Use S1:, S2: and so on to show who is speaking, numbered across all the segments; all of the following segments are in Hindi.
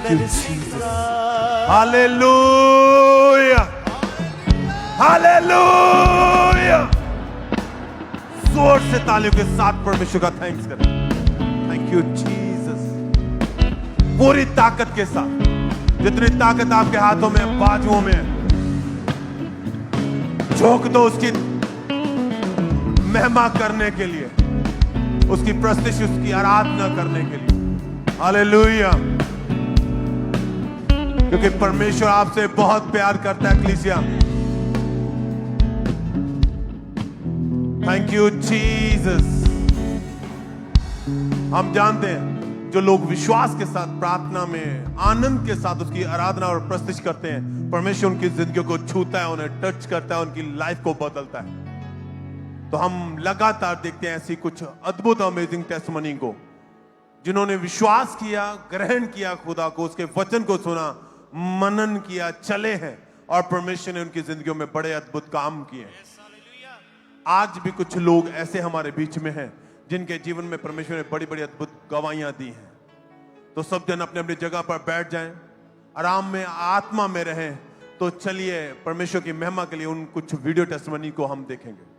S1: you, Jesus. Hallelujah. Hallelujah. जोर से तालियों के साथ परमेश्वर का थैंक्स करें. Thank you, Jesus. पूरी ताकत के साथ, जितनी ताकत आपके हाथों में, बाजुओं में, झोंक दो उसकी महिमा करने के लिए, उसकी प्रस्तुति, उसकी आराधना करने के लिए. हालेलुया. क्योंकि परमेश्वर आपसे बहुत प्यार करता है कलीसिया. Thank you Jesus. हम जानते हैं जो लोग विश्वास के साथ प्रार्थना में आनंद के साथ उसकी आराधना और प्रस्तुति करते हैं, परमेश्वर उनकी जिंदगी को छूता है, उन्हें टच करता है, उनकी लाइफ को बदलता है. तो हम लगातार देखते हैं ऐसी कुछ अद्भुत अमेजिंग टेस्टिमनी को, जिन्होंने विश्वास किया, ग्रहण किया खुदा को, उसके वचन को सुना, मनन किया, चले हैं और परमेश्वर ने उनकी जिंदगियों में बड़े अद्भुत काम किए. आज भी कुछ लोग ऐसे हमारे बीच में हैं जिनके जीवन में परमेश्वर ने बड़ी बड़ी अद्भुत गवाहियां दी हैं. तो सब जन अपने अपनी जगह पर बैठ जाएं, आराम में, आत्मा में रहें. तो चलिए परमेश्वर की महिमा के लिए उन कुछ वीडियो टेस्टिमनी को हम देखेंगे.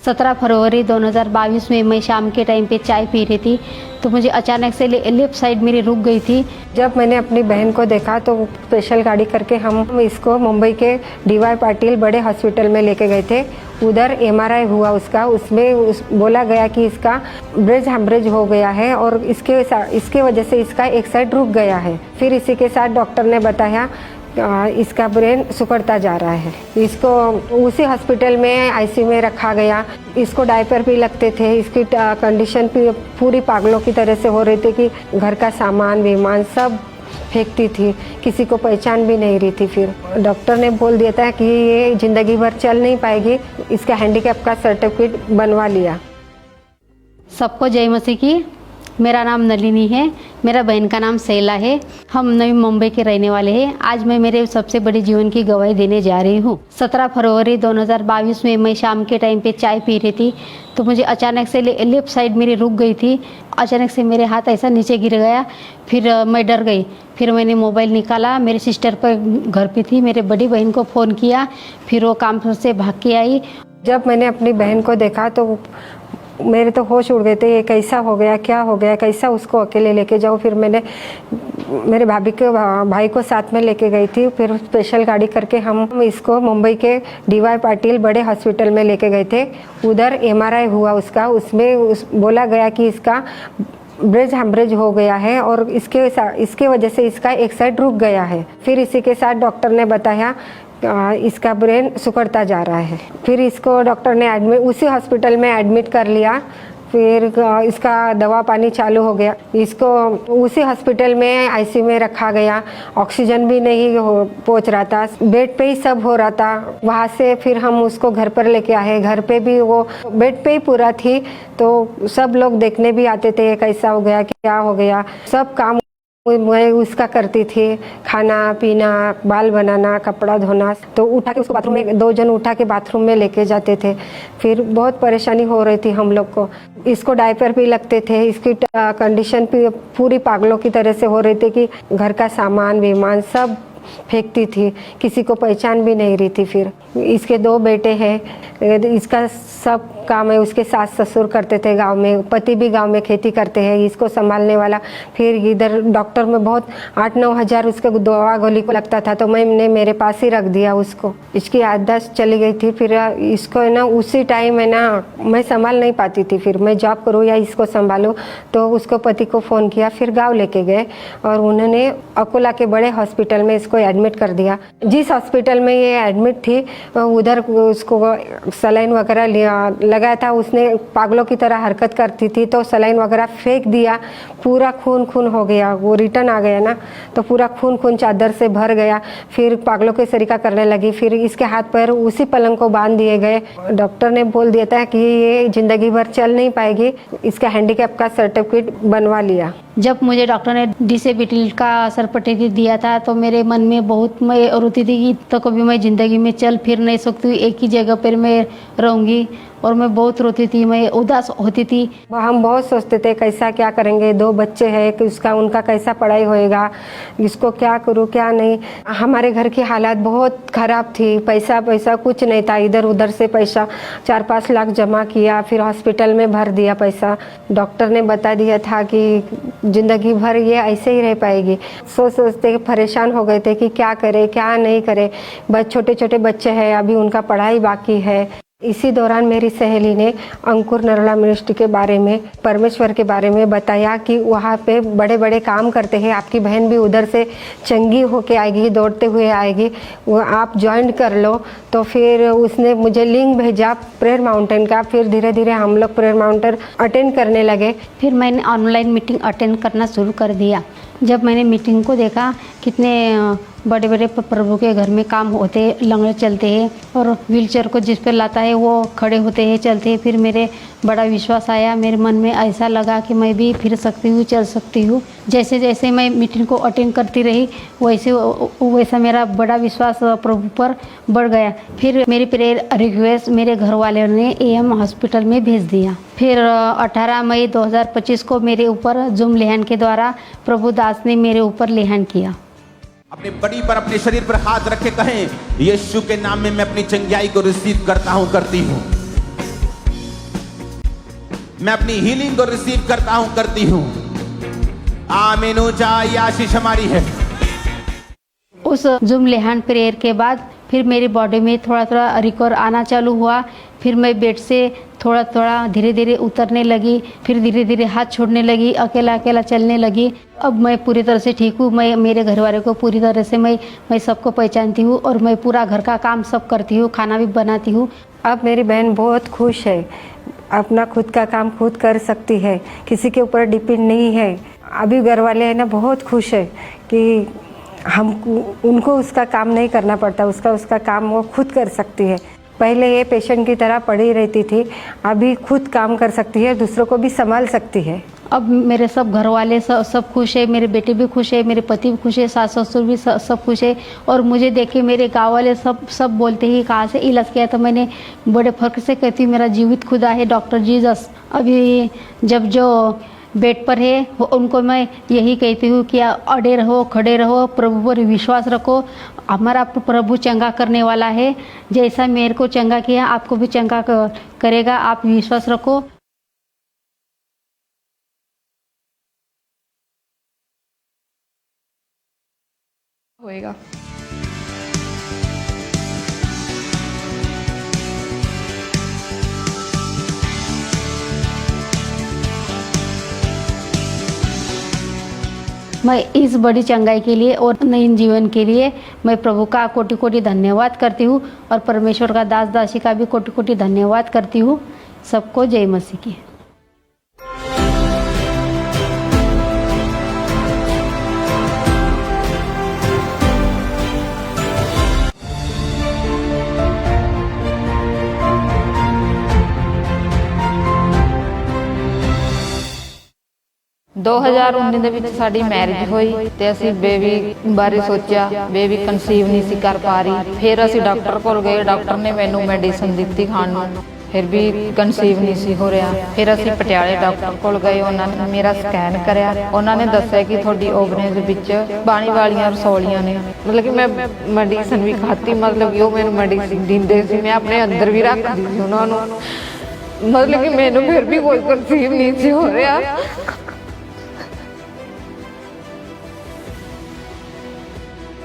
S2: सत्रह फरवरी 2022 में मैं शाम के टाइम पे चाय पी रही थी, तो मुझे अचानक से लेफ्ट साइड मेरी रुक गई थी.
S3: जब मैंने अपनी बहन को देखा तो स्पेशल गाड़ी करके हम इसको मुंबई के डीवाई पाटिल बड़े हॉस्पिटल में लेके गए थे. उधर एमआरआई हुआ उसका. उसमें बोला गया कि इसका ब्रेन हेमरेज हो गया है और इसके वजह से इसका एक साइड रुक गया है. फिर इसी के साथ डॉक्टर ने बताया इसका ब्रेन सिकुड़ता जा रहा है. इसको उसी हॉस्पिटल में आईसीयू में रखा गया. इसको डायपर भी लगते थे. इसकी कंडीशन भी पूरी पागलों की तरह से हो रही थी कि घर का सामान विमान सब फेंकती थी, किसी को पहचान भी नहीं रही थी. फिर डॉक्टर ने बोल दिया था कि ये ज़िंदगी भर चल नहीं पाएगी. इसका हैंडीकैप का सर्टिफिकेट बनवा लिया.
S2: सबको जय मसीह की. मेरा नाम नलिनी है, मेरा बहन का नाम शैला है. हम नवी मुंबई के रहने वाले हैं. आज मैं मेरे सबसे बड़ी जीवन की गवाही देने जा रही हूँ. 17 फरवरी 2022 में मैं शाम के टाइम पे चाय पी रही थी, तो मुझे अचानक से लेफ्ट साइड मेरी रुक गई थी. अचानक से मेरे हाथ ऐसा नीचे गिर गया. फिर मैं डर गई. फिर मैंने मोबाइल निकाला, मेरी सिस्टर पर घर पे थी, मेरे बड़ी बहन को फ़ोन किया. फिर वो काम से भाग के आई.
S3: जब मैंने अपनी बहन को देखा तो मेरे तो होश उड़ गए थे. ये कैसा हो गया, क्या हो गया, कैसा उसको अकेले लेके जाऊँ. फिर मैंने मेरे भाई को साथ में लेके गई थी. फिर स्पेशल गाड़ी करके हम इसको मुंबई के डीवाई पाटिल बड़े हॉस्पिटल में लेके गए थे. उधर एमआरआई हुआ उसका. उसमें बोला गया कि इसका ब्रेन हेमरेज हो गया है और इसके वजह से इसका एक साइड रुक गया है. फिर इसी के साथ डॉक्टर ने बताया इसका ब्रेन सिकुड़ता जा रहा है. फिर इसको डॉक्टर ने उसी हॉस्पिटल में एडमिट कर लिया. फिर इसका दवा पानी चालू हो गया. इसको उसी हॉस्पिटल में आईसीयू में रखा गया. ऑक्सीजन भी नहीं पहुंच रहा था, बेड पे ही सब हो रहा था. वहाँ से फिर हम उसको घर पर लेके आए. घर पे भी वो बेड पे ही पूरा थी. तो सब लोग देखने भी आते थे कैसा हो गया, क्या हो गया. सब काम मैं उसका करती थी, खाना पीना, बाल बनाना, कपड़ा धोना. तो उठा के उसको बाथरूम में 2 जन उठा के बाथरूम में लेके जाते थे. फिर बहुत परेशानी हो रही थी हम लोग को. इसको डायपर भी लगते थे. इसकी कंडीशन भी पूरी पागलों की तरह से हो रही थी कि घर का सामान विमान सब फेंकती थी, किसी को पहचान भी नहीं रही थी. फिर इसके 2 बेटे हैं. इसका सब काम है उसके सास ससुर करते थे गांव में, पति भी गांव में खेती करते हैं, इसको संभालने वाला। फिर इधर डॉक्टर में बहुत 8-9 हज़ार उसके दवा गोली को लगता था, तो मैंने मेरे पास ही रख दिया उसको। इसकी याददाश्त चली गई थी। फिर इसको है ना उसी टाइम है ना मैं संभाल नहीं पाती थी, फिर मैं जॉब करूँ या इसको संभालूँ, तो उसको पति को फ़ोन किया। फिर गाँव लेके गए और उन्होंने अकोला के बड़े हॉस्पिटल में इसको एडमिट कर दिया। जिस हॉस्पिटल में ये एडमिट थी उधर उसको सलाइन वगैरह लगाया था। उसने पागलों की तरह हरकत करती थी, तो सलाइन वगैरह फेंक दिया, पूरा खून हो गया। वो रिटर्न आ गया ना, तो पूरा खून चादर से भर गया। फिर पागलों के तरीका करने लगी। फिर इसके हाथ पैर उसी पलंग को बांध दिए गए। डॉक्टर ने बोल दिया था कि ये जिंदगी भर चल नहीं पाएगी, इसका हैंडीकैप का सर्टिफिकेट बनवा लिया।
S2: जब मुझे डॉक्टर ने डिसेबिलिटी का सर्टिफिकेट दिया था तो मेरे मन में बहुत मैं रोती थी कि तो कभी मैं ज़िंदगी में चल फिर नहीं सकती, एक ही जगह पर मैं रहूँगी। और मैं बहुत रोती थी, मैं उदास होती थी।
S3: हम बहुत सोचते थे कैसा क्या करेंगे, 2 बच्चे हैं कि उनका कैसा पढ़ाई होएगा, इसको क्या करूँ क्या नहीं। हमारे घर की हालात बहुत ख़राब थी, पैसा कुछ नहीं था। इधर उधर से पैसा 4-5 लाख जमा किया, फिर हॉस्पिटल में भर दिया पैसा। डॉक्टर ने बता दिया था कि ज़िंदगी भर ये ऐसे ही रह पाएगी। सोचते परेशान हो गए थे कि क्या करे क्या नहीं करे। बस छोटे बच्चे हैं, अभी उनका पढ़ाई बाकी है। इसी दौरान मेरी सहेली ने अंकुर नरोला मिनिस्ट्री के बारे में, परमेश्वर के बारे में बताया कि वहाँ पे बड़े काम करते हैं, आपकी बहन भी उधर से चंगी होके आएगी, दौड़ते हुए आएगी, वो आप ज्वाइन कर लो। तो फिर उसने मुझे लिंक भेजा प्रेयर माउंटेन का। फिर धीरे धीरे हम लोग प्रेयर माउंटेन अटेंड करने लगे।
S2: फिर मैंने ऑनलाइन मीटिंग अटेंड करना शुरू कर दिया। जब मैंने मीटिंग को देखा, कितने बड़े प्रभु के घर में काम होते, लंगड़े चलते हैं और व्हीलचेयर को जिस पर लाता है वो खड़े होते हैं, चलते हैं। फिर मेरे बड़ा विश्वास आया, मेरे मन में ऐसा लगा कि मैं भी फिर सकती हूँ, चल सकती हूँ। जैसे जैसे मैं मीटिंग को अटेंड करती रही वैसा मेरा बड़ा विश्वास प्रभु पर बढ़ गया। फिर मेरी प्रेयर रिक्वेस्ट मेरे घर वालों ने AM हॉस्पिटल में भेज दिया। फिर 18 मई 2025 को मेरे ऊपर जूम लेहन के द्वारा प्रभु दास ने मेरे ऊपर लेहन किया।
S4: अपनी बड़ी पर अपने शरीर पर हाथ रख के कहें, यीशु के नाम में मैं अपनी चंगाई को रिसीव करता हूं, करती हूं। मैं अपनी हीलिंग को रिसीव करता हूं, करती हूं। आमीन। ऊंचा ये आशीष हमारी है।
S2: उस जूम लेहन प्रेयर के बाद फिर मेरी बॉडी में थोड़ा रिकवर आना चालू हुआ। फिर मैं बेड से थोड़ा धीरे धीरे उतरने लगी। फिर धीरे धीरे हाथ छोड़ने लगी, अकेला चलने लगी। अब मैं पूरी तरह से ठीक हूँ। मैं मेरे घर वाले को पूरी तरह से मैं सबको पहचानती हूँ और मैं पूरा घर का काम सब करती हूँ, खाना भी बनाती हूँ।
S3: अब मेरी बहन बहुत खुश है, अपना खुद का काम खुद कर सकती है, किसी के ऊपर डिपेंड नहीं है। अभी घर वाले हैं ना बहुत खुश है कि हम उनको उसका काम नहीं करना पड़ता, उसका काम वो खुद कर सकती है। पहले ये पेशेंट की तरह पड़ी रहती थी, अभी खुद काम कर सकती है, दूसरों को भी संभाल सकती है।
S2: अब मेरे सब घर वाले सब खुश है, मेरे बेटे भी खुश है, मेरे पति भी खुश है, सास ससुर भी सब खुश है। और मुझे देख के मेरे गाँव वाले सब बोलते हैं कहाँ से इलाज किया। तो मैंने बड़े फर्क से कहती हूँ मेरा जीवित खुदा है डॉक्टर जीसस। अभी जब जो बेड पर है उनको मैं यही कहती हूँ कि अड़े रहो, खड़े रहो, प्रभु पर विश्वास रखो। हमारा प्रभु चंगा करने वाला है, जैसा मेरे को चंगा किया आपको भी चंगा करेगा, आप विश्वास रखो।
S5: होएगा।
S2: मैं इस बड़ी चंगाई के लिए और नई जीवन के लिए मैं प्रभु का कोटि धन्यवाद करती हूँ और परमेश्वर का दास दासी का भी कोटि धन्यवाद करती हूँ। सबको जय मसीह की।
S5: दो 2019 ਦੇ ਵਿੱਚ ਸਾਡੀ ਮੈਰਿਜ ਹੋਈ ਤੇ ਅਸੀਂ ਬੇਬੀ ਬਾਰੇ ਸੋਚਿਆ, ਬੇਬੀ ਕਨਸੀਵ ਨਹੀਂ ਸੀ ਕਰ ਪਾ ਰਹੀ। ਫਿਰ ਅਸੀਂ ਡਾਕਟਰ ਕੋਲ ਗਏ, ਡਾਕਟਰ ਨੇ ਮੈਨੂੰ ਮੈਡੀਸਨ ਦਿੱਤੀ ਖਾਣ ਨੂੰ, ਫਿਰ ਵੀ ਕਨਸੀਵ ਨਹੀਂ ਸੀ ਹੋ ਰਿਹਾ। ਫਿਰ ਅਸੀਂ ਪਟਿਆਲੇ ਡਾਕਟਰ ਕੋਲ ਗਏ, ਉਹਨਾਂ ਨੇ ਮੇਰਾ ਸਕੈਨ ਕਰਿਆ, ਉਹਨਾਂ ਨੇ ਦੱਸਿਆ ਕਿ ਤੁਹਾਡੀ ਓਵਰੀਜ਼ ਵਿੱਚ ਪਾਣੀ ਵਾਲੀਆਂ ਰਸੌਲੀਆਂ ਨੇ। ਮਤਲਬ ਕਿ ਮੈਂ ਮੈਡੀਸਨ ਵੀ ਖਾਤੀ, ਮਤਲਬ ਕਿ ਉਹ ਮੈਨੂੰ ਮੈਡੀਸਨ ਦਿੰਦੇ ਸੀ, ਮੈਂ ਆਪਣੇ ਅੰਦਰ ਵੀ ਰੱਖਦੀ ਸੀ ਉਹਨਾਂ ਨੂੰ। मतलब कि मैंने फिर भी कोई कंसीव नहीं सी हो रहा।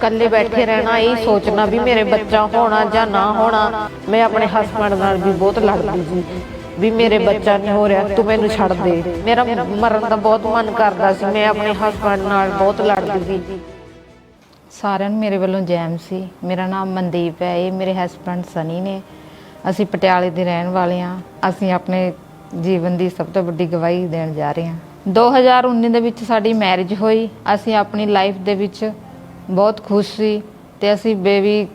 S5: कल्ले बैठे रहना, यही सोचना भी मेरे बच्चा होना या ना होना। मैं अपने हस्बैंड नाल भी बहुत लड़दी सी भी मेरे बच्चा नहीं हो रहा, तू मैनू छड़ दे। मेरा मरन का बहुत मन करता सी, मैं अपने हस्बैंड नाल बहुत लड़दी सी। सारिਆਂ ਨੂੰ ਮੇਰੇ ਵੱਲੋਂ ਜੈਮ ਸੀ। ਮੇਰਾ ਨਾਮ ਮਨਦੀਪ ਹੈ, ਇਹ ਮੇਰੇ ਹਸਬੈਂਡ ਸਨੀ ਨੇ। ਅਸੀਂ ਪਟਿਆਲੇ ਦੇ ਰਹਿਣ ਵਾਲੇ ਹਾਂ। ਅਸੀਂ ਆਪਣੇ ਜੀਵਨ ਦੀ ਸਭ ਤੋਂ ਵੱਡੀ ਗਵਾਹੀ ਦੇਣ ਜਾ ਰਹੇ ਹਾਂ। 2019 ਦੇ ਵਿੱਚ ਸਾਡੀ ਮੈਰਿਜ ਹੋਈ। ਅਸੀਂ ਆਪਣੀ ਲਾਈਫ ਦੇ ਵਿੱਚ ਬਹੁਤ ਖੁਸ਼ ਸੀ ਤੇ ਅਸੀਂ ਬੇਬੀ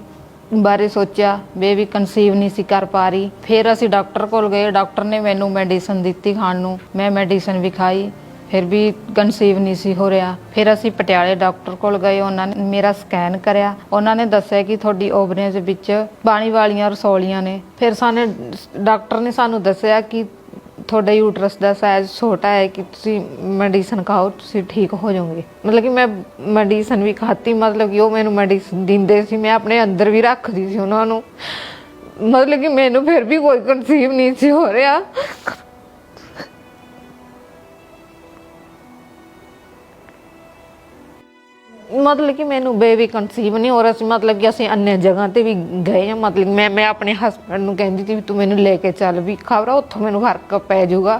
S5: ਬਾਰੇ ਸੋਚਿਆ, ਬੇਬੀ ਕਨਸੀਵ ਨਹੀਂ ਸੀ ਕਰ ਪਾ ਰਹੀ। ਫਿਰ ਅਸੀਂ ਡਾਕਟਰ ਕੋਲ ਗਏ। ਡਾਕਟਰ ਨੇ ਮੈਨੂੰ ਮੈਡੀਸਨ ਦਿੱਤੀ ਖਾਣ ਨੂੰ। ਮੈਂ ਮੈਡੀਸਨ ਵੀ ਖਾਈ, ਫਿਰ ਵੀ ਕਨਸੀਵ ਨਹੀਂ ਸੀ ਹੋ ਰਿਹਾ। ਫਿਰ ਅਸੀਂ ਪਟਿਆਲੇ ਡਾਕਟਰ ਕੋਲ ਗਏ। ਉਹਨਾਂ ਨੇ ਮੇਰਾ ਸਕੈਨ ਕਰਿਆ। ਉਹਨਾਂ ਨੇ ਦੱਸਿਆ ਕਿ ਤੁਹਾਡੀ ਓਵਰੀਆਂ ਦੇ ਵਿੱਚ ਪਾਣੀ ਵਾਲੀਆਂ ਰਸੌਲੀਆਂ ਨੇ। ਫਿਰ ਡਾਕਟਰ ਨੇ ਸਾਨੂੰ ਦੱਸਿਆ ਕਿ ਤੁਹਾਡਾ ਯੂਟਰਸ ਦਾ ਸਾਈਜ਼ ਛੋਟਾ ਹੈ, ਕਿ ਤੁਸੀਂ ਮੈਡੀਸਨ ਖਾਓ, ਤੁਸੀਂ ਠੀਕ ਹੋ ਜਾਓਗੇ। ਮਤਲਬ ਕਿ ਮੈਂ ਮੈਡੀਸਨ ਵੀ ਖਾਤੀ, ਮਤਲਬ ਕਿ ਉਹ ਮੈਨੂੰ ਮੈਡੀਸਨ ਦਿੰਦੇ ਸੀ, ਮੈਂ ਆਪਣੇ ਅੰਦਰ ਵੀ ਰੱਖਦੀ ਸੀ ਉਹਨਾਂ ਨੂੰ। ਮਤਲਬ ਕਿ ਮੈਨੂੰ ਫਿਰ ਵੀ ਕੋਈ ਕਨਸੀਵ ਨਹੀਂ ਸੀ ਹੋ ਰਿਹਾ। मतलब कि मैनू बेबी कंसीव नहीं हो रहा सी। मतलब कि असं अन्य जगह ते भी गए। मतलब मैं अपने हस्बैंड नूं कहंदी थी भी तू मैनू लेके चल, भी खबर उत्थों मैनू फर्क पै जाऊगा।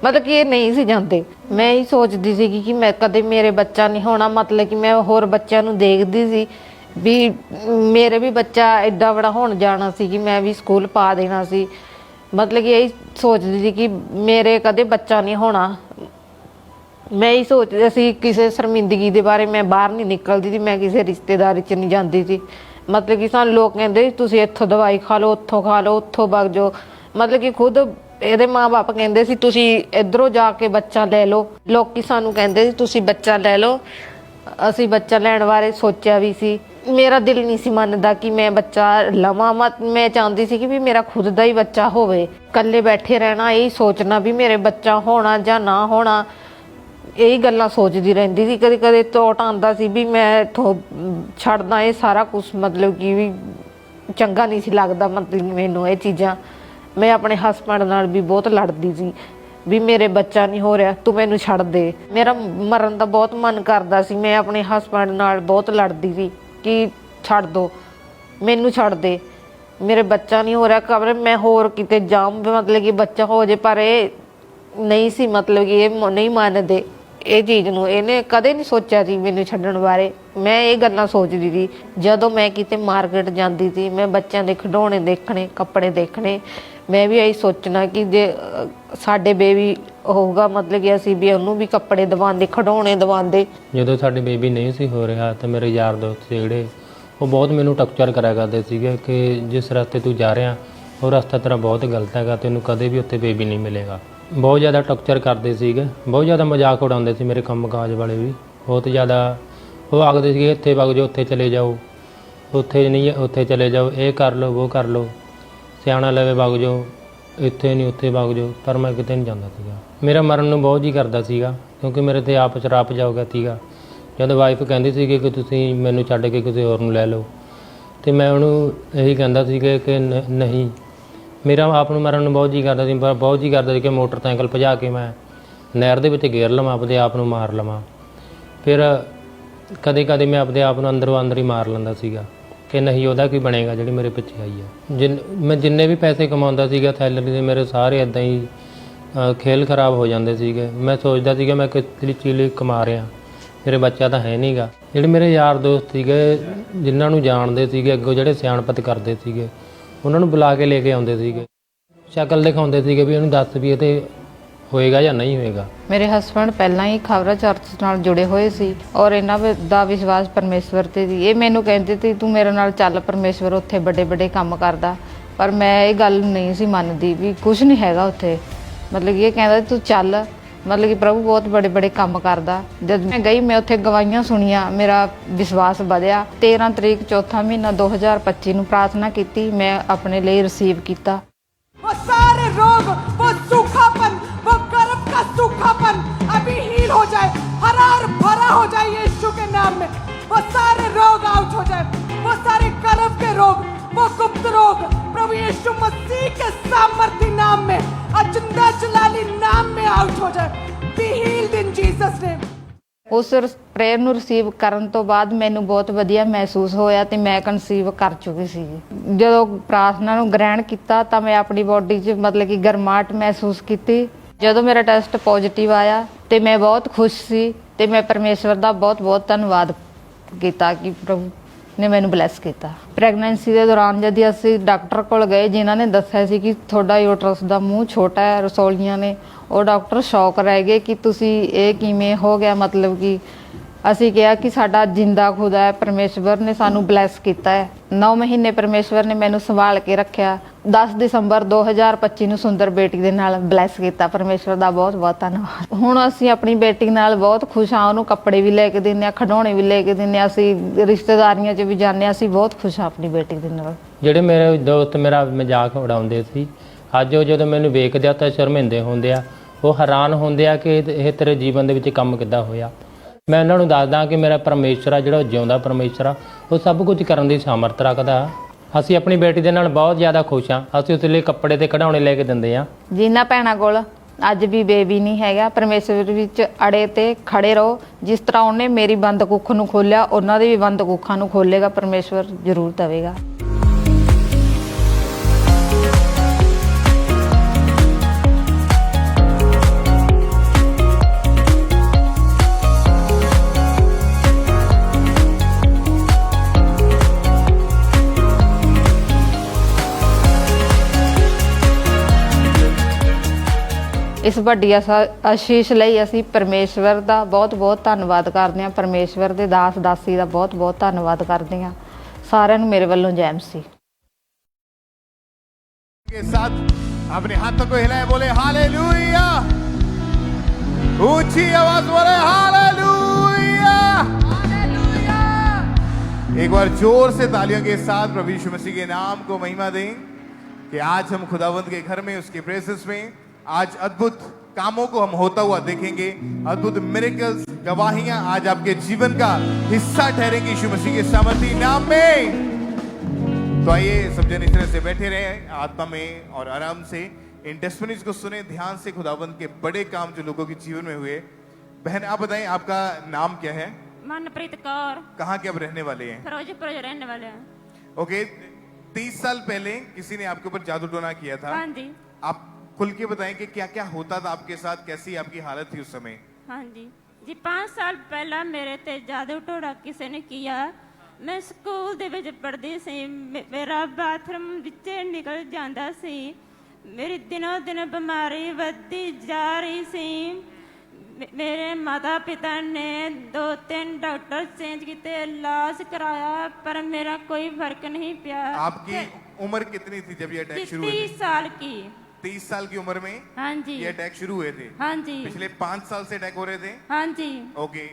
S5: मतलब कि ये नहीं सी जाते। मैं ही सोचती सी कि मैं कदे मेरे बच्चा नहीं होना। मतलब कि मैं होर बच्चों नूं देखदी सी भी मेरे भी बच्चा एडा बड़ा होण जाना सी कि मैं भी स्कूल पा देना सी। मतलब कि यही सोचती थी कि मेरे कदे बच्चा नहीं होना। मैं ही सोचती सी किसी शर्मिंदगी के बारे मैं बाहर नहीं निकलती थी, मैं किसी रिश्तेदारी च नहीं जाती थी। मतलब कि सानूं लोग कहते तुसीं इत्थों दवाई खा लो, उत्थों खा लो, उत्थों वग जाओ। मतलब कि खुद ਇਹਦੇ माँ-बाप कहते सी तुसीं इधरों जाके बच्चा ले लो। लोग सानूं कहते सी तुसीं बच्चा ले लो। असीं बच्चा लैण बारे सोचिया भी सी। मेरा दिल नहीं सी मनदा कि मैं बच्चा लवां। मैं चाहती सी कि भी मेरा खुद दा ही बच्चा होवे। कल्ले बैठे रहना, यही सोचना भी मेरे बच्चा होना या ना होना, यही गल्लां सोचती रहती थी। कदे कदे थॉट आंदा सी भी मैं इत्थों छड्डदा ये सारा कुछ। मतलब कि भी चंगा नहीं सी लगदा। मतलब मैनूं ये चीज़ां, मैं अपने हस्बैंड नाल भी बहुत लड़दी सी भी मेरे बच्चा नहीं हो रहा, तू मैनू छड़ दे। मेरा मरन का बहुत मन करता सी। मैं अपने हस्बैंड नाल बहुत लड़दी सी कि छड़ दो, मैनू छड़ दे, मेरे बच्चा नहीं हो रहा। खबर मैं होर किते जाऊं, मतलब कि बच्चा हो जाए। पर ये नहीं सी, मतलब कि ये नहीं मानदे ये चीज़ नूं। इहने कदे नहीं सोचा सी मैनू छड्डण बारे। मैं ये गल्लां सोचदी थी जदों मैं किते मार्केट जाती थी। मैं बच्चों के खिडौने देखने, कपड़े देखने, मैं भी यही सोचना कि जे साडे बेबी होगा, मतलब कि असीं भी उहनूं भी कपड़े दवांदे, खिडौने दवांदे।
S6: ਜਦੋਂ ਸਾਡੇ ਬੇਬੀ ਨਹੀਂ ਸੀ ਹੋ ਰਿਹਾ ਤਾਂ ਮੇਰੇ ਯਾਰ ਦੋਸਤ ਜਿਹੜੇ ਉਹ ਬਹੁਤ ਮੈਨੂੰ ਟੌਰਚਰ ਕਰਿਆ ਕਰਦੇ ਸੀਗੇ ਕਿ ਜਿਸ ਰਸਤੇ ਤੂੰ ਜਾ ਰਿਹਾ ਉਹ ਰਸਤਾ ਤੇਰਾ ਬਹੁਤ ਗਲਤ ਹੈਗਾ, ਤੈਨੂੰ ਕਦੇ ਵੀ ਉੱਥੇ ਬੇਬੀ ਨਹੀਂ ਮਿਲੇਗਾ। ਬਹੁਤ ਜ਼ਿਆਦਾ ਟੌਰਚਰ ਕਰਦੇ ਸੀਗੇ, ਬਹੁਤ ਜ਼ਿਆਦਾ ਮਜ਼ਾਕ ਉਡਾਉਂਦੇ ਸੀ ਮੇਰੇ ਕੰਮ ਕਾਜ ਵਾਲੇ ਵੀ। ਬਹੁਤ ਜ਼ਿਆਦਾ ਉਹ ਆਖਦੇ ਸੀਗੇ ਇੱਥੇ ਵਗ ਜਾਓ, ਉੱਥੇ ਚਲੇ ਜਾਓ, ਉੱਥੇ ਨਹੀਂ ਉੱਥੇ ਚਲੇ ਜਾਓ, ਇਹ ਕਰ ਲਓ, ਉਹ ਕਰ ਲਓ, ਸਿਆਣਾ ਲਵੇ ਵਗ ਜਾਓ, ਇੱਥੇ ਨਹੀਂ ਉੱਥੇ ਵਗ ਜਾਓ। ਪਰ ਮੈਂ ਕਿਤੇ ਨਹੀਂ ਜਾਂਦਾ ਸੀਗਾ। ਮੇਰਾ ਮਰਨ ਨੂੰ ਬਹੁਤ ਜੀ ਕਰਦਾ ਸੀਗਾ ਕਿਉਂਕਿ ਮੇਰੇ ਤੇ ਆਪ ਸ਼ਰਾਪ ਜਾ ਗਿਆ ਸੀਗਾ। ਜਦੋਂ ਵਾਈਫ ਕਹਿੰਦੀ ਸੀਗੀ ਕਿ ਤੁਸੀਂ ਮੈਨੂੰ ਛੱਡ ਕੇ ਕਿਸੇ ਹੋਰ ਨੂੰ ਲੈ ਲਓ ਤੇ ਮੈਂ ਉਹਨੂੰ ਇਹੀ ਕਹਿੰਦਾ ਸੀਗਾ ਕਿ ਨਹੀਂ। ਮੇਰਾ ਆਪ ਨੂੰ ਮਰਨ ਨੂੰ ਬਹੁਤ ਜੀ ਕਰਦਾ ਸੀ, ਪਰ ਬਹੁਤ ਜੀ ਕਰਦਾ ਸੀ ਕਿ ਮੋਟਰਸਾਈਕਲ ਭਜਾ ਕੇ ਮੈਂ ਨਹਿਰ ਦੇ ਵਿੱਚ ਗੇਰ ਲਵਾਂ, ਆਪਦੇ ਆਪ ਨੂੰ ਮਾਰ ਲਵਾਂ। ਫਿਰ ਕਦੇ ਕਦੇ ਮੈਂ ਆਪਦੇ ਆਪ ਨੂੰ ਅੰਦਰੋਂ ਅੰਦਰ ਹੀ ਮਾਰ ਲੈਂਦਾ ਸੀਗਾ ਕਿ ਨਹੀਂ ਉਹਦਾ ਕੀ ਬਣੇਗਾ ਜਿਹੜੀ ਮੇਰੇ ਪਿੱਛੇ ਆਈ ਹੈ। ਮੈਂ ਜਿੰਨੇ ਵੀ ਪੈਸੇ ਕਮਾਉਂਦਾ ਸੀਗਾ ਸੈਲਰੀ ਦੇ, ਮੇਰੇ ਸਾਰੇ ਇੱਦਾਂ ਹੀ ਖੇਲ ਖਰਾਬ ਹੋ ਜਾਂਦੇ ਸੀਗੇ। ਮੈਂ ਸੋਚਦਾ ਸੀਗਾ ਮੈਂ ਕਿਸ ਚੀਜ਼ ਲਈ ਕਮਾ ਰਿਹਾ, ਮੇਰੇ ਬੱਚਾ ਤਾਂ ਹੈ ਨਹੀਂਗਾ। ਜਿਹੜੇ ਮੇਰੇ ਯਾਰ ਦੋਸਤ ਸੀਗੇ ਜਿਨ੍ਹਾਂ ਨੂੰ ਜਾਣਦੇ ਸੀਗੇ, ਅੱਗੋਂ ਜਿਹੜੇ ਸਿਆਣਪਤ ਕਰਦੇ ਸੀਗੇ, ਉਹਨਾਂ ਨੂੰ ਬੁਲਾ ਕੇ ਲੈ ਕੇ ਆਉਂਦੇ ਸੀਗੇ, ਸ਼ਕਲ ਦਿਖਾਉਂਦੇ ਸੀਗੇ ਵੀ ਇਹਨੂੰ ਦੱਸ ਵੀ ਇਹ ਤੇ ਹੋਏਗਾ ਜਾਂ ਨਹੀਂ ਹੋਏਗਾ।
S5: ਮੇਰੇ ਹਸਬੈਂਡ ਪਹਿਲਾਂ ਹੀ ਖਬਰਾਂ ਚਰਚ ਨਾਲ ਜੁੜੇ ਹੋਏ ਸੀ ਔਰ ਇਹਨਾਂ ਦਾ ਵਿਸ਼ਵਾਸ ਪਰਮੇਸ਼ਵਰ ਤੇ ਸੀ। ਇਹ ਮੈਨੂੰ ਕਹਿੰਦੇ ਸੀ ਤੂੰ ਮੇਰੇ ਨਾਲ ਚੱਲ, ਪਰਮੇਸ਼ਵਰ ਉੱਥੇ ਵੱਡੇ ਵੱਡੇ ਕੰਮ ਕਰਦਾ। ਪਰ ਮੈਂ ਇਹ ਗੱਲ ਨਹੀਂ ਸੀ ਮੰਨਦੀ ਵੀ ਕੁਝ ਨਹੀਂ ਹੈਗਾ ਉੱਥੇ। ਮਤਲਬ ਇਹ ਕਹਿੰਦਾ ਤੂੰ ਚੱਲ, ਮਤਲਬ ਕਿ ਪ੍ਰਭੂ ਬਹੁਤ ਬੜੇ ਬੜੇ ਕੰਮ ਕਰਦਾ। ਜਦ ਮੈਂ ਗਈ, ਮੈਂ ਉੱਥੇ ਗਵਾਹੀਆਂ ਸੁਣੀਆਂ, ਮੇਰਾ ਵਿਸ਼ਵਾਸ ਵਧਿਆ। 13 ਤਰੀਕ ਚੌਥਾ ਮਹੀਨਾ 2025 ਨੂੰ ਪ੍ਰਾਰਥਨਾ ਕੀਤੀ, ਮੈਂ ਆਪਣੇ ਲਈ ਰਿਸੀਵ ਕੀਤਾ।
S7: वो सारे रोग, वो सूखापन, वो गर्भ का सूखापन अभी हील हो जाए, हरार भरा हो जाए यीशु के नाम में। वो सारे रोग आउट हो जाए, वो सारे गर्भ के रोग, वो गुप्त रोग प्रभु यीशु मसीह के सामर्थी नाम में
S5: ਉਸ ਪ੍ਰੇਅਰ ਨੂੰ ਰਿਸੀਵ ਕਰਨ ਤੋਂ ਬਾਅਦ ਮੈਨੂੰ ਬਹੁਤ ਵਧੀਆ ਮਹਿਸੂਸ ਹੋਇਆ ਤੇ ਮੈਂ ਕਨਸੀਵ ਕਰ ਚੁੱਕੀ ਸੀ। ਜਦੋਂ ਪ੍ਰਾਰਥਨਾ ਨੂੰ ਗ੍ਰਹਿਣ ਕੀਤਾ ਤਾਂ ਮੈਂ ਆਪਣੀ ਬੋਡੀ 'ਚ ਮਤਲਬ ਕਿ ਗਰਮਾਹਟ ਮਹਿਸੂਸ ਕੀਤੀ। ਜਦੋਂ ਮੇਰਾ ਟੈਸਟ ਪੋਜ਼ਿਟਿਵ ਆਇਆ ਤੇ ਮੈਂ ਬਹੁਤ ਖੁਸ਼ ਸੀ ਤੇ ਮੈਂ ਪਰਮੇਸ਼ਵਰ ਦਾ ਬਹੁਤ ਬਹੁਤ ਧੰਨਵਾਦ ਕੀਤਾ ਕਿ ਪ੍ਰਭੂ ਨੇ ਮੈਨੂੰ ਬਲੈਸ ਕੀਤਾ। ਪ੍ਰੈਗਨੈਂਸੀ ਦੇ ਦੌਰਾਨ ਜਦ ਅਸੀਂ ਡਾਕਟਰ ਕੋਲ ਗਏ ਜਿਨ੍ਹਾਂ ਨੇ ਦੱਸਿਆ ਸੀ ਕਿ ਤੁਹਾਡਾ ਯੂਟਰਸ ਦਾ ਮੂੰਹ ਛੋਟਾ ਹੈ, ਰਸੌਲੀਆਂ ਨੇ, ਉਹ ਡਾਕਟਰ ਸ਼ੌਕ ਰਹਿ ਗਏ ਕਿ ਤੁਸੀਂ ਇਹ ਕਿਵੇਂ ਹੋ ਗਿਆ। ਮਤਲਬ ਕਿ ਅਸੀਂ ਕਿਹਾ ਕਿ ਸਾਡਾ ਜਿੰਦਾ ਖੁਦਾ ਹੈ, ਪਰਮੇਸ਼ਵਰ ਨੇ ਸਾਨੂੰ ਬਲੈਸ ਕੀਤਾ ਹੈ। 9 ਮਹੀਨੇ ਪਰਮੇਸ਼ਵਰ ਨੇ ਮੈਨੂੰ ਸੰਭਾਲ ਕੇ ਰੱਖਿਆ। 10 ਦਸੰਬਰ 2025 ਨੂੰ ਸੁੰਦਰ ਬੇਟੀ ਦੇ ਨਾਲ ਬਲੈਸ ਕੀਤਾ। ਪਰਮੇਸ਼ਵਰ ਦਾ ਬਹੁਤ ਬਹੁਤ ਧੰਨਵਾਦ। ਹੁਣ ਅਸੀਂ ਆਪਣੀ ਬੇਟੀ ਨਾਲ ਬਹੁਤ ਖੁਸ਼ ਹਾਂ। ਉਹਨੂੰ ਕੱਪੜੇ ਵੀ ਲੈ ਕੇ ਦਿੰਦੇ ਹਾਂ, ਖਿਡੌਣੇ ਵੀ ਲੈ ਕੇ ਦਿੰਦੇ ਹਾਂ, ਅਸੀਂ ਰਿਸ਼ਤੇਦਾਰੀਆਂ 'ਚ ਵੀ ਜਾਂਦੇ ਹਾਂ। ਅਸੀਂ ਬਹੁਤ ਖੁਸ਼ ਹਾਂ ਆਪਣੀ ਬੇਟੀ ਦੇ ਨਾਲ।
S6: ਜਿਹੜੇ ਮੇਰੇ ਦੋਸਤ ਮੇਰਾ ਮਜ਼ਾਕ ਉਡਾਉਂਦੇ ਸੀ, ਅੱਜ ਉਹ ਜਦੋਂ ਮੈਨੂੰ ਵੇਖਦੇ ਆ ਤਾਂ ਸ਼ਰਮਿੰਦੇ ਹੁੰਦੇ ਆ। ਉਹ ਹੈਰਾਨ ਹੁੰਦੇ ਆ ਕਿ ਇਹ ਤੇਰੇ ਜੀਵਨ ਦੇ ਵਿੱਚ ਕੰਮ ਕਿੱਦਾਂ ਹੋਇਆ। ਮੈਂ ਉਹਨਾਂ ਨੂੰ ਦੱਸਦਾ ਕਿ ਮੇਰਾ ਪਰਮੇਸ਼ਰ ਆ, ਜਿਹੜਾ ਜਿਉਂਦਾ ਪਰਮੇਸ਼ਰ ਆ, ਉਹ ਸਭ ਕੁਝ ਕਰਨ ਦੀ ਸਾਮਰਥ ਰੱਖਦਾ। ਅਸੀਂ ਆਪਣੀ ਬੇਟੀ ਦੇ ਨਾਲ ਬਹੁਤ ਜ਼ਿਆਦਾ ਖੁਸ਼ ਹਾਂ। ਅਸੀਂ ਉਸ ਲਈ ਕੱਪੜੇ ਤੇ ਖਿਡੌਣੇ ਲੈ ਕੇ ਦਿੰਦੇ ਹਾਂ।
S5: ਜਿਨ੍ਹਾਂ ਭੈਣਾਂ ਕੋਲ ਅੱਜ ਵੀ ਬੇਬੀ ਨਹੀਂ ਹੈਗਾ, ਪਰਮੇਸ਼ਵਰ ਵਿੱਚ ਅੜੇ ਤੇ ਖੜੇ ਰਹੋ। ਜਿਸ ਤਰ੍ਹਾਂ ਉਹਨੇ ਮੇਰੀ ਬੰਦ ਕੁੱਖ ਨੂੰ ਖੋਲ੍ਹਿਆ, ਉਹਨਾਂ ਦੀ ਵੀ ਬੰਦ ਕੁੱਖਾਂ ਨੂੰ ਖੋਲ੍ਹੇਗਾ। ਪਰਮੇਸ਼ਵਰ ਜ਼ਰੂਰ ਦੇਵੇਗਾ। ਇਸ ਵੱਡੀ ਆਸ਼ੀਸ਼ ਲਈ ਅਸੀਂ ਪਰਮੇਸ਼ਵਰ ਦਾ ਬਹੁਤ ਬਹੁਤ ਧੰਨਵਾਦ ਕਰਦੇ ਹਾਂ। ਪਰਮੇਸ਼ਵਰ ਦੇ ਦਾਸ ਦਾਸੀ ਦਾ ਬਹੁਤ ਬਹੁਤ ਧੰਨਵਾਦ ਕਰਦੇ ਹਾਂ। ਸਾਰਿਆਂ ਨੂੰ ਮੇਰੇ ਵੱਲੋਂ ਜੈ ਮਸੀਹ।
S1: के साथ अपने हाथों को हिलाए, बोले हालेलुया। ऊंची आवाज बोले हालेलुया। एक बार जोर से तालियों के साथ प्रभु यीशु मसीह के नाम को महिमा दें कि आज हम खुदावंद के घर में, उसके प्रेजेंस में आज अद्भुत कामों को हम होता हुआ देखेंगे। अद्भुत मिरेकल्स, गवाहियां आज आपके जीवन का हिस्सा ठहरेंगी यीशु मसीह के सामर्थी नाम में। तो आइए सब जन इस तरह से बैठे रहे आत्मा में और आराम से इन टेस्टिमनीज को सुने ध्यान से। खुदावंद के बड़े काम जो लोगों के जीवन में हुए। बहन आप बताएं, आपका नाम क्या है?
S8: मनप्रीत कौर।
S1: कहाँ के आप रहने वाले हैं?
S8: फिरोजपुर रहने वाले हैं।
S1: ओके, 30 साल पहले किसी ने आपके ऊपर जादू टोना किया था।
S8: हाँ जी।
S1: आप खुल के बताएं कि क्या क्या होता था आपके साथ, कैसी आपकी हालत थी उस समय?
S8: हाँ जी 5 साल पहला मेरे ते जादू टोना किसी ने किया। मैं स्कूल दे विच पढ़दी सी, मेरा बाथरूम विचे निकल जांदा सी। मेरी दिनों दिन बीमारी वधदी जा रही सी। मेरे माता पिता ने 2-3 डॉक्टर चेंज किए, इलाज कराया, पर मेरा कोई फर्क नहीं पिया।
S1: आपकी उम्र कितनी थी जब ये अटैक शुरू हुए?
S8: 30 साल की।
S1: 30 साल की उम्र में
S8: हाँ जी
S1: ये अटैक शुरू हुए थे?
S8: हाँ जी।
S1: पिछले 5 साल से अटैक हो रहे थे?
S8: हाँ जी।
S1: ओके,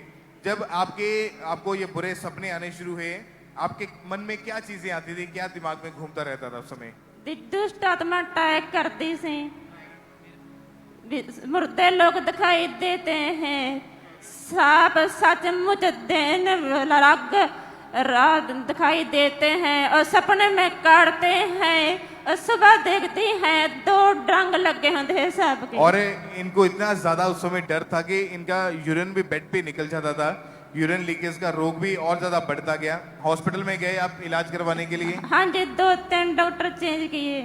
S1: जब आपको ये बुरे सपने आने शुरू हुए, आपके मन में क्या चीजें आती थी, क्या दिमाग में घूमता रहता था उस समय?
S8: दुष्ट आत्मा अटैक करती सी। मुर्दे लोग दिखाई देते हैं, सांप सचमुच दिन लग रात दिखाई देते हैं, और सपने में काटते हैं, और सुबह देखती हैं 2 डंग लगे होंगे सांप के।
S1: और इनको इतना ज्यादा उस समय डर था कि इनका यूरिन भी बेड पे निकल जाता था। यूरिन लीकेज का रोग भी और ज्यादा बढ़ता गया। हॉस्पिटल में गए आप इलाज करवाने के लिए?
S8: हाँ जी 2-3 डॉक्टर चेंज किए।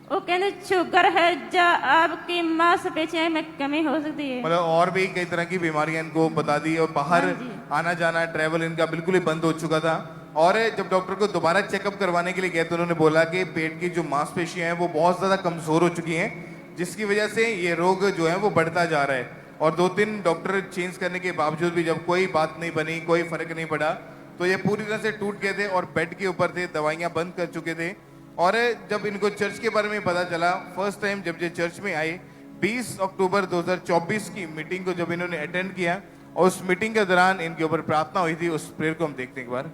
S8: वो कहते शुगर है, जा आपकी मांसपेशियों में कमी हो सकती है।
S1: मतलब और भी कई तरह की बीमारियां इनको बता दी, और बाहर आना जाना, ट्रैवल इनका बिल्कुल ही बंद हो चुका था। और जब डॉक्टर को दोबारा चेकअप करवाने के लिए गए तो उन्होंने बोला कि पेट की जो मांसपेशियां हैं वो बहुत ज्यादा कमजोर हो चुकी हैं, जिसकी वजह से ये रोग जो है वो बढ़ता जा रहा है। और 2-3 डॉक्टर चेंज करने के बावजूद भी जब कोई बात नहीं बनी, कोई फर्क नहीं पड़ा, तो ये पूरी तरह से टूट गए थे और बेड के ऊपर थे, दवाइयां बंद कर चुके थे। और जब इनको चर्च के बारे में पता चला, फर्स्ट टाइम जब ये चर्च में आए, 20 अक्टूबर 2024 की मीटिंग को जब इन्होंने अटेंड किया, और उस मीटिंग के दौरान इनके ऊपर प्रार्थना हुई थी, उस प्रेयर को हम देखते हैं एक बार।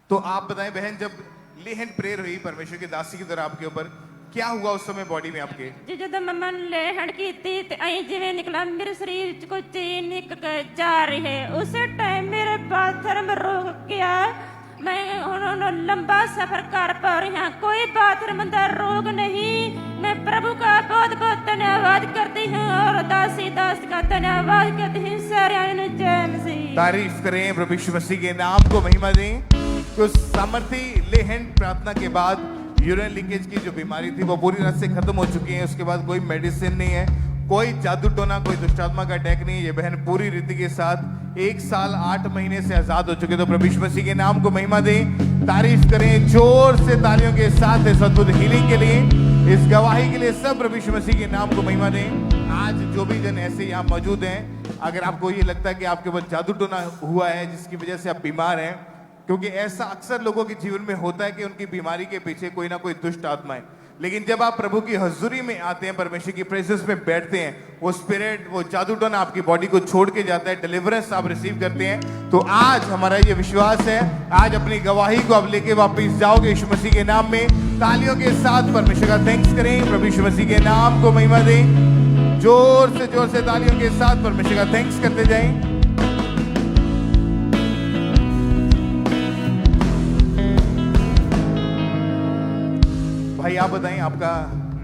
S1: तो आप बताएं बहन, जब ले हैंड प्रेयर हुई परमेश्वर की दासी की तरह आपके ऊपर,
S9: क्या हुआ उस समय बॉडी में आपके?
S8: ਜੀ ਜਦੋਂ ਮੰਮਾ ਨੇ ਲੈਹਣ ਕੀਤੀ ਤੇ ਐਂ ਜਿਵੇਂ ਨਿਕਲਾ ਮੇਰੇ ਸਰੀਰ ਚ ਕੋਈ ਚੀਜ਼ ਨਿਕਲ ਕੇ ਜਾ ਰਹੀ ਹੈ ਉਸੇ ਟਾਈਮ ਮੇਰੇ ਬਾਥਰੂਮ ਰੁਕ ਗਿਆ ਮੈਂ ਹੁਣ ਲੰਬਾ ਸਫ਼ਰ ਕਰ ਪਾ ਰਹੀ ਹਾਂ कोई बाथरूम ਦਾ रोग नहीं मैं प्रभु का बहुत बहुत धन्यवाद करती हूँ और दासी दास का धन्यवाद करती हूँ सारे जय मसीह।
S9: तारीफ करें प्रभु यीशु मसीह के नाम को महिमा दें। तो सामर्थी लेहन प्रार्थना के बाद यूरिन लीकेज की जो बीमारी थी वो पूरी तरह से खत्म हो चुकी है। उसके बाद कोई मेडिसिन नहीं है, कोई जादू टोना, कोई दुष्टात्मा का अटैक नहीं। ये बहन पूरी रीति के साथ 1 साल 8 महीने से आजाद हो चुके। तो प्रभु यीशु मसीह के नाम को महिमा दें, तारीफ करें जोर से तालियों के साथ इस अद्भुत हीलिंग के लिए, इस गवाही के लिए सब प्रभु यीशु मसीह के नाम को महिमा दें। आज जो भी जन ऐसे यहाँ मौजूद हैं, अगर आपको ये लगता है कि आपके ऊपर जादू टोना हुआ है जिसकी वजह से आप बीमार हैं, क्योंकि ऐसा अक्सर लोगों के जीवन में होता है कि उनकी बीमारी के पीछे कोई ना कोई दुष्ट आत्मा है, लेकिन जब आप प्रभु की हजूरी में आते हैं, परमेश्वर की प्रेजेंस में बैठते हैं, वो स्पिरिट, वो जादू टोना आपकी बॉडी को छोड़ के जाता है, डिलीवरेंस आप रिसीव करते हैं। तो आज हमारा ये विश्वास है, आज अपनी गवाही को आप लेके वापस जाओगे यीशु मसीह के नाम में। तालियों के साथ परमेश्वर का थैंक्स करें, प्रभु यीशु मसीह के नाम को महिमा दें, जोर से तालियों के साथ परमेश्वर का थैंक्स करते जाएं। भाई आप बताएं आपका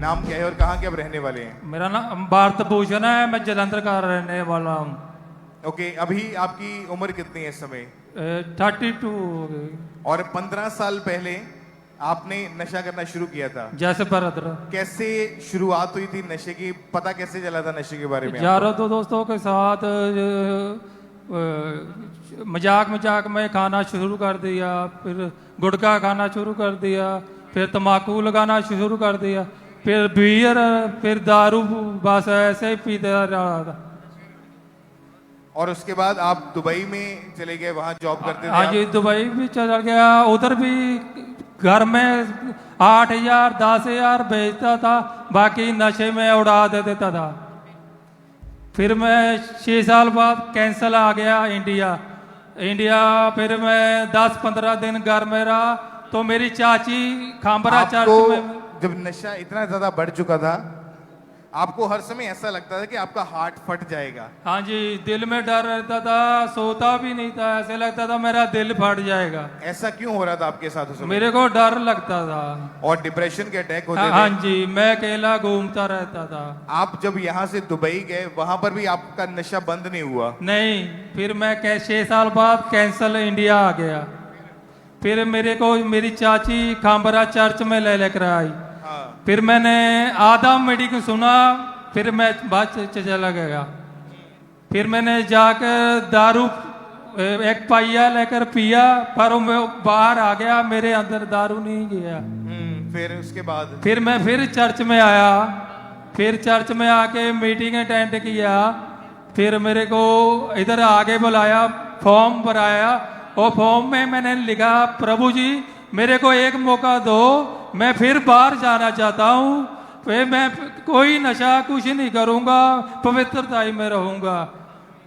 S9: नाम क्या है और कहाँ के आप रहने वाले हैं?
S10: मेरा नाम भारत भूषण है, मैं जलंधर का रहने वाला हूँ।
S9: ओके, अभी आपकी उम्र कितनी है इस समय?
S10: 32।
S9: और 15 साल पहले आपने नशा करना शुरू किया था?
S10: जैसे बरदर।
S9: कैसे शुरुआत हुई थी नशे की, पता कैसे चला था नशे के बारे में?
S10: यारों दोस्तों के साथ मजाक में खाना शुरू कर दिया, फिर गुटखा खाना शुरू कर दिया, फिर तम्बाकू लगाना शुरू कर दिया, फिर बियर, फिर दारू, बस ऐसे ही पीते रहा था।
S9: और उसके बाद आप दुबई में चले गए, वहां जॉब करते थे?
S10: हाँ जी, दुबई भी चला गया, उधर भी घर में 8,000 10,000 भेजता था, बाकी नशे में उड़ा देता था। फिर मैं 6 साल बाद कैंसल आ गया इंडिया। फिर मैं 10-15 दिन घर में रहा, तो मेरी चाची खांबरा चर्च में।
S9: जब नशा इतना ज्यादा बढ़ चुका था, आपको हर समय ऐसा लगता था कि आपका हार्ट फट जाएगा?
S10: हाँ जी, दिल में डर रहता था, सोता भी नहीं था, ऐसे लगता था मेरा दिल फट जाएगा।
S9: ऐसा क्यों हो रहा था आपके साथ उस समय?
S10: मेरे को डर लगता था।
S9: और डिप्रेशन के अटैक होते थे?
S10: हाँ जी, मैं अकेला घूमता रहता था।
S9: आप जब यहाँ से दुबई गए, वहां पर भी आपका नशा बंद नहीं हुआ?
S10: नहीं, फिर मैं 6 साल बाद कैंसल इंडिया आ गया। फिर मेरे को मेरी चाची खांबरा चर्च में ले लेकर आई। फिर मैंने आधा मेडिकल सुना, फिर मैं बाद चला गया। फिर मैंने जाकर दारू 1 पाइया लेकर पिया, पर मैं बाहर आ गया, मेरे अंदर दारू नहीं गया।
S9: फिर उसके बाद
S10: फिर मैं फिर चर्च में आया, फिर चर्च में आके मीटिंग अटेंड किया। फिर मेरे को इधर आगे बुलाया, फॉर्म भराया, और फॉर्म में मैंने लिखा, प्रभु जी मेरे को एक मौका दो, मैं फिर बाहर जाना चाहता हूँ, फिर मैं कोई नशा कुछ नहीं करूँगा, पवित्रता ही में रहूँगा।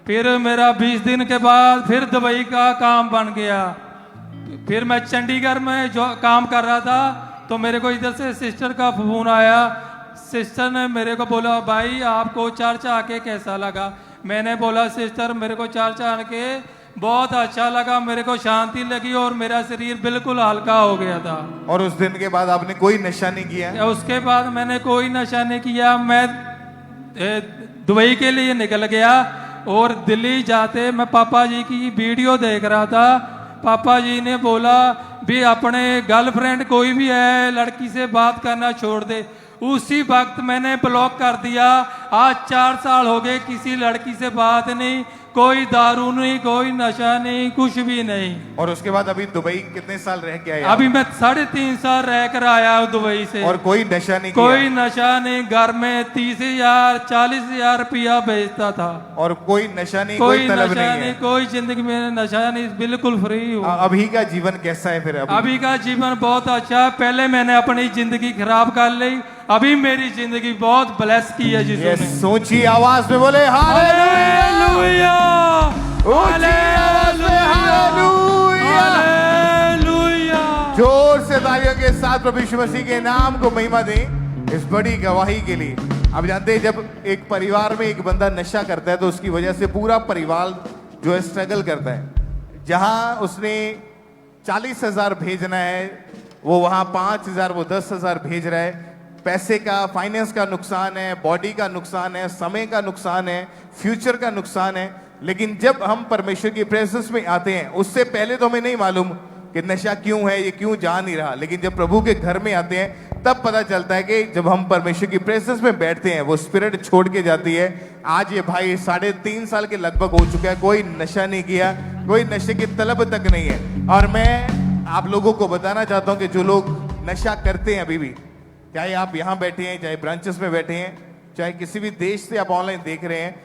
S10: फिर मेरा 20 दिन के बाद फिर दुबई का काम बन गया। फिर मैं चंडीगढ़ में जो काम कर रहा था, तो मेरे को इधर से सिस्टर का फोन आया। सिस्टर ने मेरे को बोला, भाई आपको चर्च आके कैसा लगा? मैंने बोला, सिस्टर मेरे को चर्च आके बहुत अच्छा लगा, मेरे को शांति लगी और मेरा शरीर बिल्कुल हल्का हो गया था।
S9: और उस दिन के बाद आपने कोई नशा नहीं किया?
S10: उसके बाद मैंने कोई नशा नहीं किया। मैं दुबई के लिए निकल गया, और दिल्ली जाते मैं पापा जी की वीडियो देख रहा था। पापा जी ने बोला, भी अपने गर्लफ्रेंड कोई भी है, लड़की से बात करना छोड़ दे। उसी वक्त मैंने ब्लॉक कर दिया। आज 4 साल हो गए, किसी लड़की से बात नहीं, कोई दारू नहीं, कोई नशा नहीं, कुछ भी नहीं।
S9: और उसके बाद अभी दुबई कितने साल रह के आए?
S10: अभी मैं 3.5 साल रह कर आया हूँ दुबई से।
S9: और कोई नशा नहीं
S10: कोई
S9: किया?
S10: नशा नहीं। घर में 30,000 40,000 रुपया भेजता था।
S9: और कोई नशा नहीं,
S10: कोई
S9: तलब
S10: नशा
S9: नहीं है?
S10: नहीं, कोई जिंदगी में नशा नहीं, बिल्कुल फ्री हूँ।
S9: अभी का जीवन कैसा है फिर?
S10: अभी का जीवन बहुत अच्छा है। पहले मैंने अपनी जिंदगी खराब कर ली, अभी मेरी जिंदगी बहुत ब्लेस की है जिसने।
S9: सोची आवाज में बोले हालेलुया, जोर से तालियों के साथ प्रभु यीशु मसीह के नाम को महिमा दें। इस बड़ी गवाही के लिए। आप जानते हैं जब एक परिवार में एक बंदा नशा करता है तो उसकी वजह से पूरा परिवार जो है स्ट्रगल करता है। जहां उसने 40,000 भेजना है वो वहां 5,000 वो 10,000 भेज रहा है। पैसे का, फाइनेंस का नुकसान है, बॉडी का नुकसान है, समय का नुकसान है, फ्यूचर का नुकसान है। लेकिन जब हम परमेश्वर की प्रेजेंस में आते हैं, उससे पहले तो हमें नहीं मालूम कि नशा क्यों है, ये क्यों जा नहीं रहा। लेकिन जब प्रभु के घर में आते हैं तब पता चलता है कि जब हम परमेश्वर की प्रेजेंस में बैठते हैं वो स्पिरिट छोड़ के जाती है। आज ये भाई 3.5 साल के लगभग हो चुका है, कोई नशा नहीं किया, कोई नशे की तलब तक नहीं है। और मैं आप लोगों को बताना चाहता हूं कि जो लोग नशा करते हैं अभी भी, चाहे आप यहां बैठे हैं, चाहे ब्रांचेस में बैठे हैं, चाहे किसी भी देश से आप ऑनलाइन देख रहे हैं,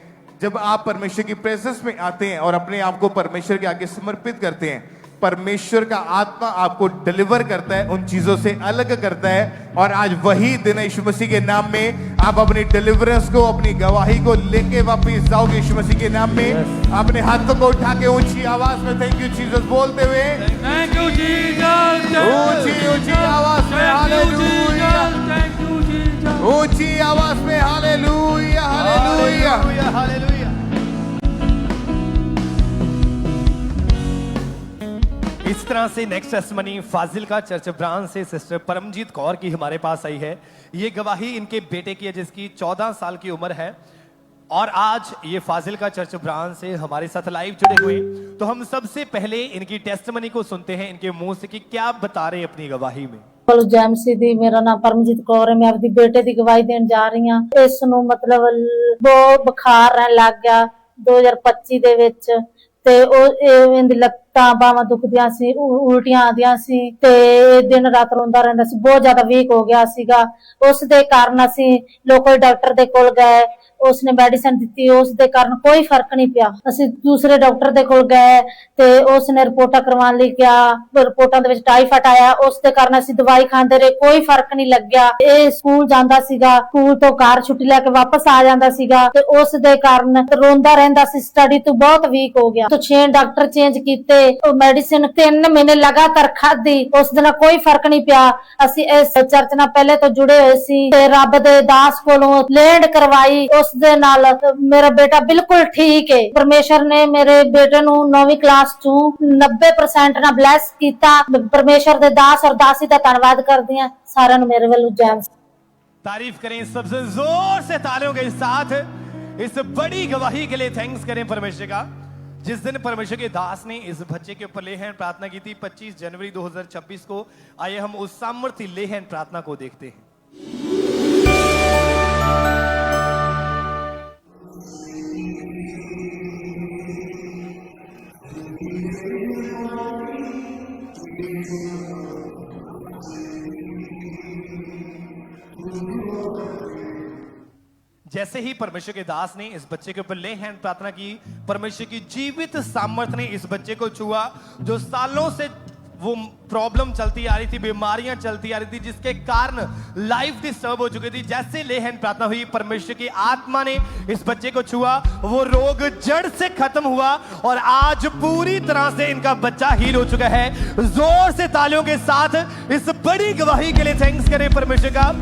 S9: जब आप परमेश्वर की प्रेजेंस में आते हैं और अपने आप को परमेश्वर के आगे समर्पित करते हैं, परमेश्वर का आत्मा आपको डिलीवर करता है, उन चीजों से अलग करता है। और आज वही दिन है यीशु मसीह के नाम में आप अपनी डिलीवरेंस को, अपनी गवाही को लेके वापस जाओगे यीशु मसीह के नाम में। अपने हाथों को उठा के ऊंची आवाज में थैंक यू जीसस बोलते हुए,
S10: थैंक यू जीसस,
S9: ऊंची ऊंची आवाज में हालेलुया,
S10: थैंक यू जीसस,
S9: ऊंची आवाज में हालेलुया, हालेलुया, हालेलुया।
S11: इस तरह से next testimony Fazilka church branch से सिस्टर परमजीत कौर की हमारे पास आई है। ये गवाही इनके बेटे की है जिसकी 14 साल की उम्र है और आज ये फाजिल्का चर्च ब्रांच से हमारे साथ लाइव जुड़े हुए। तो हम सबसे पहले इनकी टेस्टिमनी को सुनते हैं इनके मुंह से कि क्या बता रहे हैं अपनी गवाही में।
S12: जैम सीधी, मेरा नाम परमजीत कौर है। मैं अपनी बेटे की गवाही देने जा रही हूँ। इस ਨੂੰ मतलब वो बुखार रहने लग गया 2025 ਦੇ ਵਿੱਚ ਤੇ ਉਹ ਇਹਦੀ ਲੱਤਾਂ ਬਾਹਾਂ ਦੁਖਦੀਆਂ ਸੀ, ਉਲਟੀਆਂ ਆਉਂਦੀਆਂ ਸੀ ਤੇ ਦਿਨ ਰਾਤ ਰੋਂਦਾ ਰਹਿੰਦਾ ਸੀ, ਬਹੁਤ ਜ਼ਿਆਦਾ ਵੀਕ ਹੋ ਗਿਆ ਸੀਗਾ। ਉਸ ਦੇ ਕਾਰਨ ਅਸੀਂ ਲੋਕਲ ਡਾਕਟਰ ਦੇ ਕੋਲ ਗਏ, उसने मेडिसिन दी, उसके कारण कोई फर्क नहीं पिया। असि दूसरे डॉक्टर दे कोल गए ते उसने रिपोर्टा करवान ली गया, रिपोर्टा दे विच टाइफाइड आया, उसके कारण असि दवाई खांदे रहे, कोई फर्क नहीं लग्या। ये स्कूल जांदा सीगा, स्कूल तो घर छुट्टी लेके वापस आ जांदा सीगा ते उस दे कारण रोंदा रहंदा सी, स्टडी तो बहुत वीक हो गया। तो 6 डॉक्टर चेंज कीते, मेडिसिन 3 महीने लगातार खादी, उस दिन कोई फर्क नहीं पिया। असि इस चर्च नाल पहले तो जुड़े हुए सी ते रब दे दास कोलों लैंड करवाई, उस दे नाल मेरा बेटा बिल्कुल ठीक है। परमेश्वर ने मेरे बेटे नू 9वीं क्लास चू 90% ना ब्लेस कीता। परमेश्वर दे दास और दासी दा धन्यवाद करदी हां। सारे मेरे वालों जैम
S11: तारीफ करें सबसे जोर से तालियों के साथ इस बड़ी गवाही के लिए। थैंक्स करें परमेश्वर का। जिस दिन परमेश्वर के दास ने इस बच्चे के ऊपर ले हैंड प्रार्थना की थी 25 जनवरी 2026 को, आइए हम उस सामर्थ्य ले हैंड प्रार्थना को देखते हैं। जैसे ही परमेश्वर के दास ने इस बच्चे के ऊपर ले हैंड प्रार्थना की, परमेश्वर की जीवित सामर्थ ने इस बच्चे को छुआ। जो सालों से वो प्रॉब्लम चलती आ रही थी, बीमारियां चलती आ रही थी, जिसके कारण लाइफ डिस्टर्ब हो चुकी थी, जैसे ले हैंड प्रार्थना हुई, परमेश्वर की आत्मा ने इस बच्चे को छुआ, वो रोग जड़ से खत्म हुआ और आज पूरी तरह से इनका बच्चा हील हो चुका है। जोर से तालियों के साथ इस बड़ी गवाही के लिए थैंक्स करें परमेश्वर का,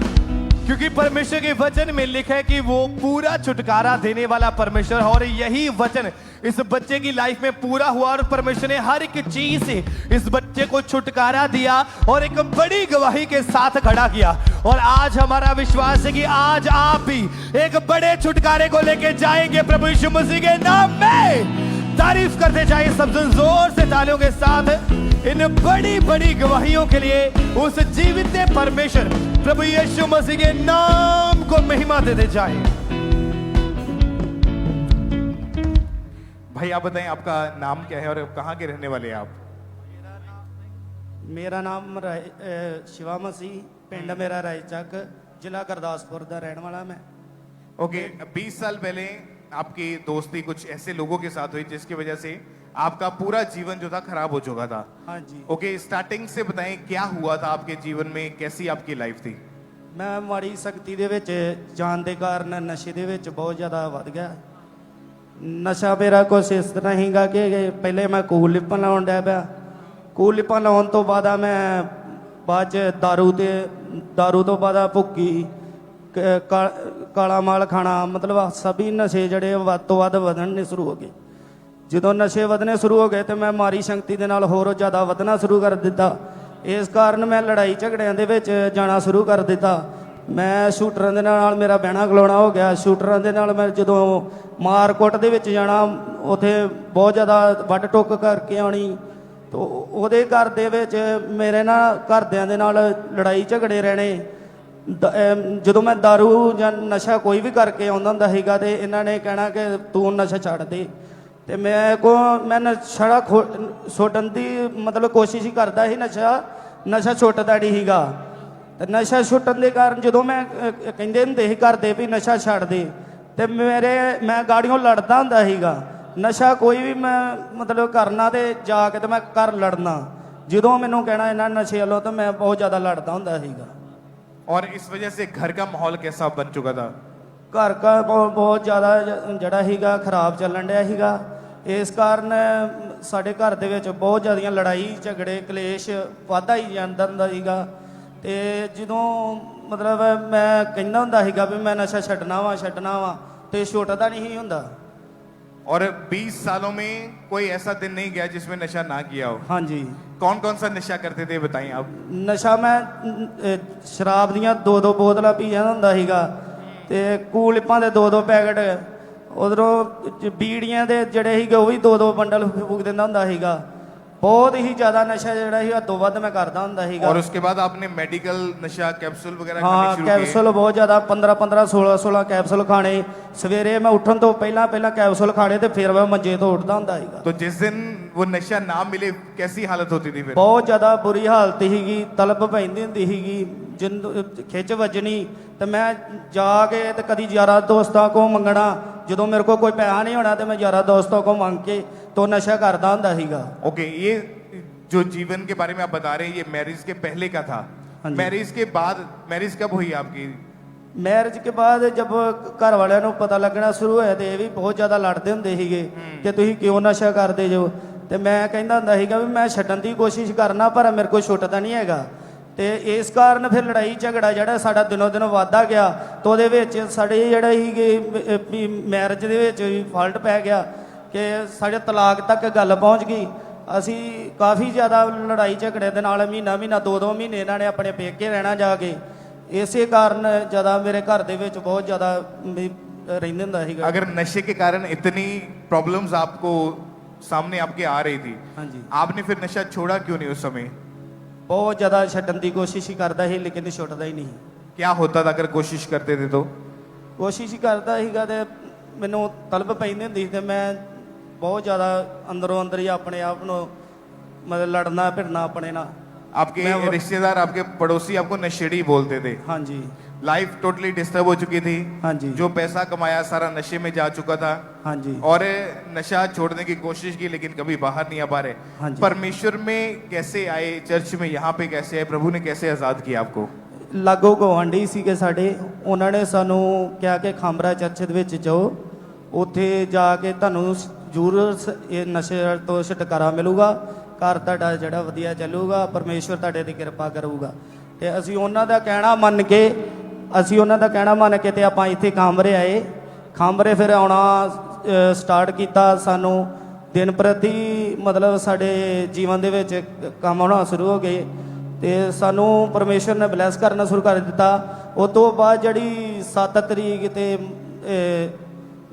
S11: क्योंकि परमेश्वर के वचन में लिखा है कि वो पूरा छुटकारा देने वाला परमेश्वर है और यही वचन इस बच्चे की लाइफ में पूरा हुआ और परमेश्वर ने हर एक चीज से इस बच्चे को छुटकारा दिया और एक बड़ी गवाही के साथ खड़ा किया। और आज हमारा विश्वास है कि आज आप भी एक बड़े छुटकारे को लेके जाएंगे प्रभु यीशु मसीह के नाम में। तारीफ करते जाइए सबसे जोर से तालियों के साथ इन बड़ी बड़ी गवाहियों के लिए उस जीवित परमेश्वर प्रभु यीशु मसीह के नाम को महिमा देते जाएं।
S9: भाई आप बताएं आपका नाम क्या है और कहाँ के रहने वाले हैं आप?
S13: मेरा नाम शिवा मसीह, पिंड मेरा रायचक, जिला गुरदासपुर का रहने वाला मैं।
S9: ओके, 20 साल पहले आपकी दोस्ती कुछ ऐसे लोगों के साथ हुई जिसकी वजह से आपका पूरा जीवन जो था खराब हो चुका था।
S13: हाँ जी।
S9: ओके, स्टार्टिंग से बताएं क्या हुआ था आपके जीवन में, कैसी आपकी लाइफ थी?
S13: मैं माड़ी शक्ति दे विच जान दे कारण नशे दे विच बहुत ज़्यादा वध गया। नशा मेरा कुछ इस तरह हीगा कि पहले मैं कूल लिपन लाउन डै पिया, कूल लिपन लाउन तो बाद मैं बाद दारू तो बाद भुक्की ਕਾਲਾ ਮਾਲ ਖਾਣਾ, ਮਤਲਬ ਸਭੀ ਨਸ਼ੇ ਜਿਹੜੇ ਵੱਧ ਤੋਂ ਵੱਧ ਵਧਣੇ ਸ਼ੁਰੂ ਹੋ ਗਏ। ਜਦੋਂ ਨਸ਼ੇ ਵਧਣੇ ਸ਼ੁਰੂ ਹੋ ਗਏ ਤੇ ਮੈਂ ਮਾਰੀ ਸ਼ਕਤੀ ਦੇ ਨਾਲ ਹੋਰ ਜ਼ਿਆਦਾ ਵਧਣਾ ਸ਼ੁਰੂ ਕਰ ਦਿੱਤਾ। ਇਸ ਕਾਰਨ ਮੈਂ ਲੜਾਈ ਝਗੜਿਆਂ ਦੇ ਵਿੱਚ ਜਾਣਾ ਸ਼ੁਰੂ ਕਰ ਦਿੱਤਾ। ਮੈਂ ਸ਼ੂਟਰਾਂ ਦੇ ਨਾਲ ਮੇਰਾ ਬਹਿਣਾ ਖਲੋਣਾ ਹੋ ਗਿਆ। ਸ਼ੂਟਰਾਂ ਦੇ ਨਾਲ ਮੈਂ ਜਦੋਂ ਮਾਰਕੁੱਟ ਦੇ ਵਿੱਚ ਜਾਣਾ, ਉੱਥੇ ਬਹੁਤ ਜ਼ਿਆਦਾ ਵੱਢ ਟੁੱਕ ਕਰਕੇ ਆਉਣੀ। ਤੋ ਉਹਦੇ ਘਰ ਦੇ ਵਿੱਚ ਮੇਰੇ ਨਾਲ ਘਰਦਿਆਂ ਦੇ ਨਾਲ ਲੜਾਈ ਝਗੜੇ ਰਹਿਣੇ। ਜਦੋਂ ਮੈਂ ਦਾਰੂ ਜਾਂ ਨਸ਼ਾ ਕੋਈ ਵੀ ਕਰਕੇ ਆਉਂਦਾ ਹੁੰਦਾ ਸੀਗਾ ਤੇ ਇਹਨਾਂ ਨੇ ਕਹਿਣਾ ਕਿ ਤੂੰ ਨਸ਼ਾ ਛੱਡ ਦੇ। ਤੇ ਮੈਂ ਨਸ਼ਾ ਛੋੜਨ ਦੀ ਮਤਲਬ ਕੋਸ਼ਿਸ਼ ਹੀ ਕਰਦਾ ਸੀ। ਨਸ਼ਾ ਛੁੱਟਦਾ ਨਹੀਂ ਸੀਗਾ। ਤੇ ਨਸ਼ਾ ਛੁੱਟਣ ਦੇ ਕਾਰਨ ਜਦੋਂ ਮੈਂ ਕਹਿੰਦੇ ਹੁੰਦੇ ਸੀ ਘਰ ਦੇ ਵੀ ਨਸ਼ਾ ਛੱਡ ਦੇ, ਤੇ ਮੈਂ ਗਾੜੀਆਂ ਲੜਦਾ ਹੁੰਦਾ ਸੀਗਾ। ਨਸ਼ਾ ਕੋਈ ਵੀ ਮੈਂ ਮਤਲਬ ਕਰਨਾ ਤੇ ਜਾ ਕੇ ਤੇ ਮੈਂ ਘਰ ਲੜਨਾ। ਜਦੋਂ ਮੈਨੂੰ ਕਹਿਣਾ ਇਹਨਾਂ ਨਸ਼ੇ ਵੱਲੋਂ ਤਾਂ ਮੈਂ ਬਹੁਤ ਜ਼ਿਆਦਾ ਲੜਦਾ ਹੁੰਦਾ ਸੀਗਾ।
S9: और इस वजह से घर का माहौल कैसा बन चुका था?
S13: ਘਰ ਦਾ ਬਹੁਤ ਜ਼ਿਆਦਾ ਜਿਹੜਾ ਸੀਗਾ ਖਰਾਬ ਚੱਲਣ ਡਿਆ ਸੀਗਾ। ਇਸ ਕਾਰਨ ਸਾਡੇ ਘਰ ਦੇ ਵਿੱਚ ਬਹੁਤ ਜ਼ਿਆਦੀਆਂ ਲੜਾਈ ਝਗੜੇ ਕਲੇਸ਼ ਵਾਧਾ ਹੀ ਜਾਂਦਾ ਹੁੰਦਾ ਸੀਗਾ। ਤੇ ਜਦੋਂ ਮਤਲਬ ਮੈਂ ਕਹਿੰਦਾ ਹੁੰਦਾ ਸੀਗਾ ਵੀ ਮੈਂ ਨਸ਼ਾ ਛੱਡਣਾ ਵਾ ਤੇ ਛੁੱਟਦਾ ਨਹੀਂ ਸੀ ਹੁੰਦਾ।
S9: और 20 सालों में कोई ऐसा दिन नहीं गया जिसमें नशा ना किया हो?
S13: हाँ जी।
S9: कौन कौन सा नशा करते थे बताइए आप।
S13: नशा मैं शराब ਦੀਆਂ 2-2 ਬੋਤਲਾਂ ਪੀ ਜਾਂਦਾ ਹੁੰਦਾ ਸੀਗਾ ਤੇ ਕੂਲਿਪਾਂ ਦੇ 2-2 ਪੈਕਟ, ਉਧਰੋਂ ਬੀੜੀਆਂ ਦੇ ਜਿਹੜੇ ਸੀਗੇ ਉਹ ਵੀ 2-2 ਬੰਡਲ ਫੂਕ ਦਿੰਦਾ ਹੁੰਦਾ ਸੀਗਾ। बहुत ही ज्यादा नशा ਜਿਹੜਾ ਸੀ ਹੱਦੋਂ ਵੱਧ ਮੈਂ ਕਰਦਾ ਹੁੰਦਾ ਸੀਗਾ।
S9: और उसके बाद आपने मेडिकल नशा कैप्सूल वगैरह
S13: हाँ,
S9: खाने शुरू
S13: कैप्सूल बहुत ज्यादा 15-15 16-16 कैप्सूल खाने। सवेरे मैं उठन तो पहला कैप्सूल खाने ते फिर मैं मंजे तो उठदा ਹੁੰਦਾ ਸੀਗਾ।
S9: तो जिस दिन वो नशा ना मिले कैसी हालत होती थी फिर?
S13: बहुत ज्यादा बुरी हालत ਸੀਗੀ। तलब ਪੈਂਦੀ ਹੁੰਦੀ ਸੀਗੀ, ਖਿੱਚ ਵੱਜਣੀ। ਤੇ ਮੈਂ ਜਾ ਕੇ ਤੇ ਕਦੀ ਯਾਰਾਂ ਦੋਸਤਾਂ ਕੋ ਮੰਗਣਾ। ਜਦੋਂ ਮੇਰੇ ਕੋਲ ਕੋਈ ਪੈਸਾ ਨਹੀਂ ਹੋਣਾ ਤੇ ਮੈਂ ਯਾਰਾਂ ਦੋਸਤਾਂ ਕੋ ਮੰਗ ਕੇ तो नशा करता ਹੁੰਦਾ ਸੀਗਾ।
S9: ओके, ये जो जीवन के बारे में आप बता रहे हैं ये मैरिज के पहले का था। मैरिज के बाद, मैरिज कब हुई आपकी?
S13: मैरिज के बाद जब घर वालिਆਂ ਨੂੰ ਪਤਾ ਲੱਗਣਾ ਸ਼ੁਰੂ ਹੋਇਆ ਤੇ ਇਹ ਵੀ ਬਹੁਤ ਜ਼ਿਆਦਾ ਲੜਦੇ ਹੁੰਦੇ ਸੀਗੇ ਕਿ ਤੁਸੀਂ ਕਿਉਂ ਨਸ਼ਾ ਕਰਦੇ ਜੋ। ਤੇ ਮੈਂ ਕਹਿੰਦਾ ਹੁੰਦਾ ਸੀਗਾ ਵੀ ਮੈਂ ਛੱਡਣ ਦੀ ਕੋਸ਼ਿਸ਼ ਕਰਨਾ ਪਰ ਮੇਰੇ ਕੋਲ ਛੁੱਟਦਾ ਨਹੀਂ ਹੈਗਾ। ਤੇ ਇਸ ਕਾਰਨ ਫਿਰ ਲੜਾਈ ਝਗੜਾ ਜਿਹੜਾ ਸਾਡਾ ਦਿਨੋਂ ਦਿਨ ਵਧਦਾ ਗਿਆ। ਤੇ ਉਹਦੇ ਵਿੱਚ ਸਾਡੇ ਜਿਹੜਾ ਸੀਗੇ ਮੈਰਿਜ ਦੇ ਵਿੱਚ ਵੀ ਫਾਲਟ ਪੈ ਗਿਆ ਕਿ ਸਾਡੇ ਤਲਾਕ ਤੱਕ ਗੱਲ ਪਹੁੰਚ ਗਈ। ਅਸੀਂ ਕਾਫੀ ਜ਼ਿਆਦਾ ਲੜਾਈ ਝਗੜੇ ਦੇ ਨਾਲ ਮਹੀਨਾ 2-2 ਮਹੀਨੇ ਇਹਨਾਂ ਨੇ ਆਪਣੇ ਪੇਕੇ ਰਹਿਣਾ ਜਾ ਕੇ। ਇਸੇ ਕਾਰਨ ਜ਼ਿਆਦਾ ਮੇਰੇ ਘਰ ਦੇ ਵਿੱਚ ਬਹੁਤ ਜ਼ਿਆਦਾ ਰਹਿੰਦੇ ਹੁੰਦਾ ਸੀਗਾ।
S9: अगर नशे के कारण इतनी प्रॉब्लम्स आपको सामने आपके आ रही थी,
S13: हाँ जी,
S9: आपने फिर नशा छोड़ा क्यों नहीं उस समय?
S13: बहुत ज़्यादा छड्डन की कोशिश ही करता ही लेकिन छुटता ही नहीं।
S9: क्या होता था अगर कोशिश करते थे तो?
S13: कोशिश ही करता ਸੀਗਾ ਤੇ ਮੈਨੂੰ ਤਲਬ ਪੈਂਦੀ ਹੁੰਦੀ ਤੇ ਮੈਂ बहुत ज़्यादा अंदरों अंदर ही अपने आप को मतलब लड़ना फिरना अपने ना।
S9: आपके रिश्तेदार, आपके पड़ोसी आपको नशेड़ी बोलते थे?
S13: हाँ जी।
S9: लाइफ टोटली डिस्टर्ब हो चुकी थी।
S13: हाँ जी।
S9: जो पैसा कमाया सारा नशे में जा चुका था।
S13: हाँ जी।
S9: और नशा छोड़ने की कोशिश की लेकिन कभी बाहर नहीं आ पा रहे।
S13: हाँ जी।
S9: परमेश्वर में कैसे आए, चर्च में यहाँ पे कैसे आए, प्रभु ने कैसे आजाद किया आपको?
S13: ਲਾਗੋ ਗਵਾਂਢੀ ਸੀਗੇ ਸਾਡੇ, ਉਹਨਾਂ ਨੇ ਸਾਨੂੰ ਕਿਹਾ ਕਿ ਖਾਂਬਰਾ ਚਰਚ ਦੇ ਵਿੱਚ ਜਾਓ, ਉੱਥੇ ਜਾ ਕੇ ਤੁਹਾਨੂੰ ਜ਼ਰੂਰ ਇਹ ਨਸ਼ੇ ਤੋਂ ਛੁਟਕਾਰਾ ਮਿਲੂਗਾ, ਘਰ ਤੁਹਾਡਾ ਜਿਹੜਾ ਵਧੀਆ ਚੱਲੂਗਾ, ਪਰਮੇਸ਼ਵਰ ਤੁਹਾਡੇ ਦੀ ਕਿਰਪਾ ਕਰੂਗਾ। ਤੇ ਅਸੀਂ ਉਹਨਾਂ ਦਾ ਕਹਿਣਾ ਮੰਨ ਕੇ ਤੇ ਆਪਾਂ ਇੱਥੇ ਖਾਂਬਰੇ ਆਏ। ਖਾਂਬਰੇ ਫਿਰ ਆਉਣਾ ਸਟਾਰਟ ਕੀਤਾ। ਸਾਨੂੰ ਦਿਨ ਪ੍ਰਤੀ ਮਤਲਬ ਸਾਡੇ ਜੀਵਨ ਦੇ ਵਿੱਚ ਕੰਮ ਆਉਣਾ ਸ਼ੁਰੂ ਹੋ ਗਏ ਤੇ ਸਾਨੂੰ ਪਰਮੇਸ਼ਵਰ ਨੇ ਬਲੈਸ ਕਰਨਾ ਸ਼ੁਰੂ ਕਰ ਦਿੱਤਾ। ਉਸ ਤੋਂ ਬਾਅਦ ਜਿਹੜੀ 7 ਤਰੀਕ ਤੇ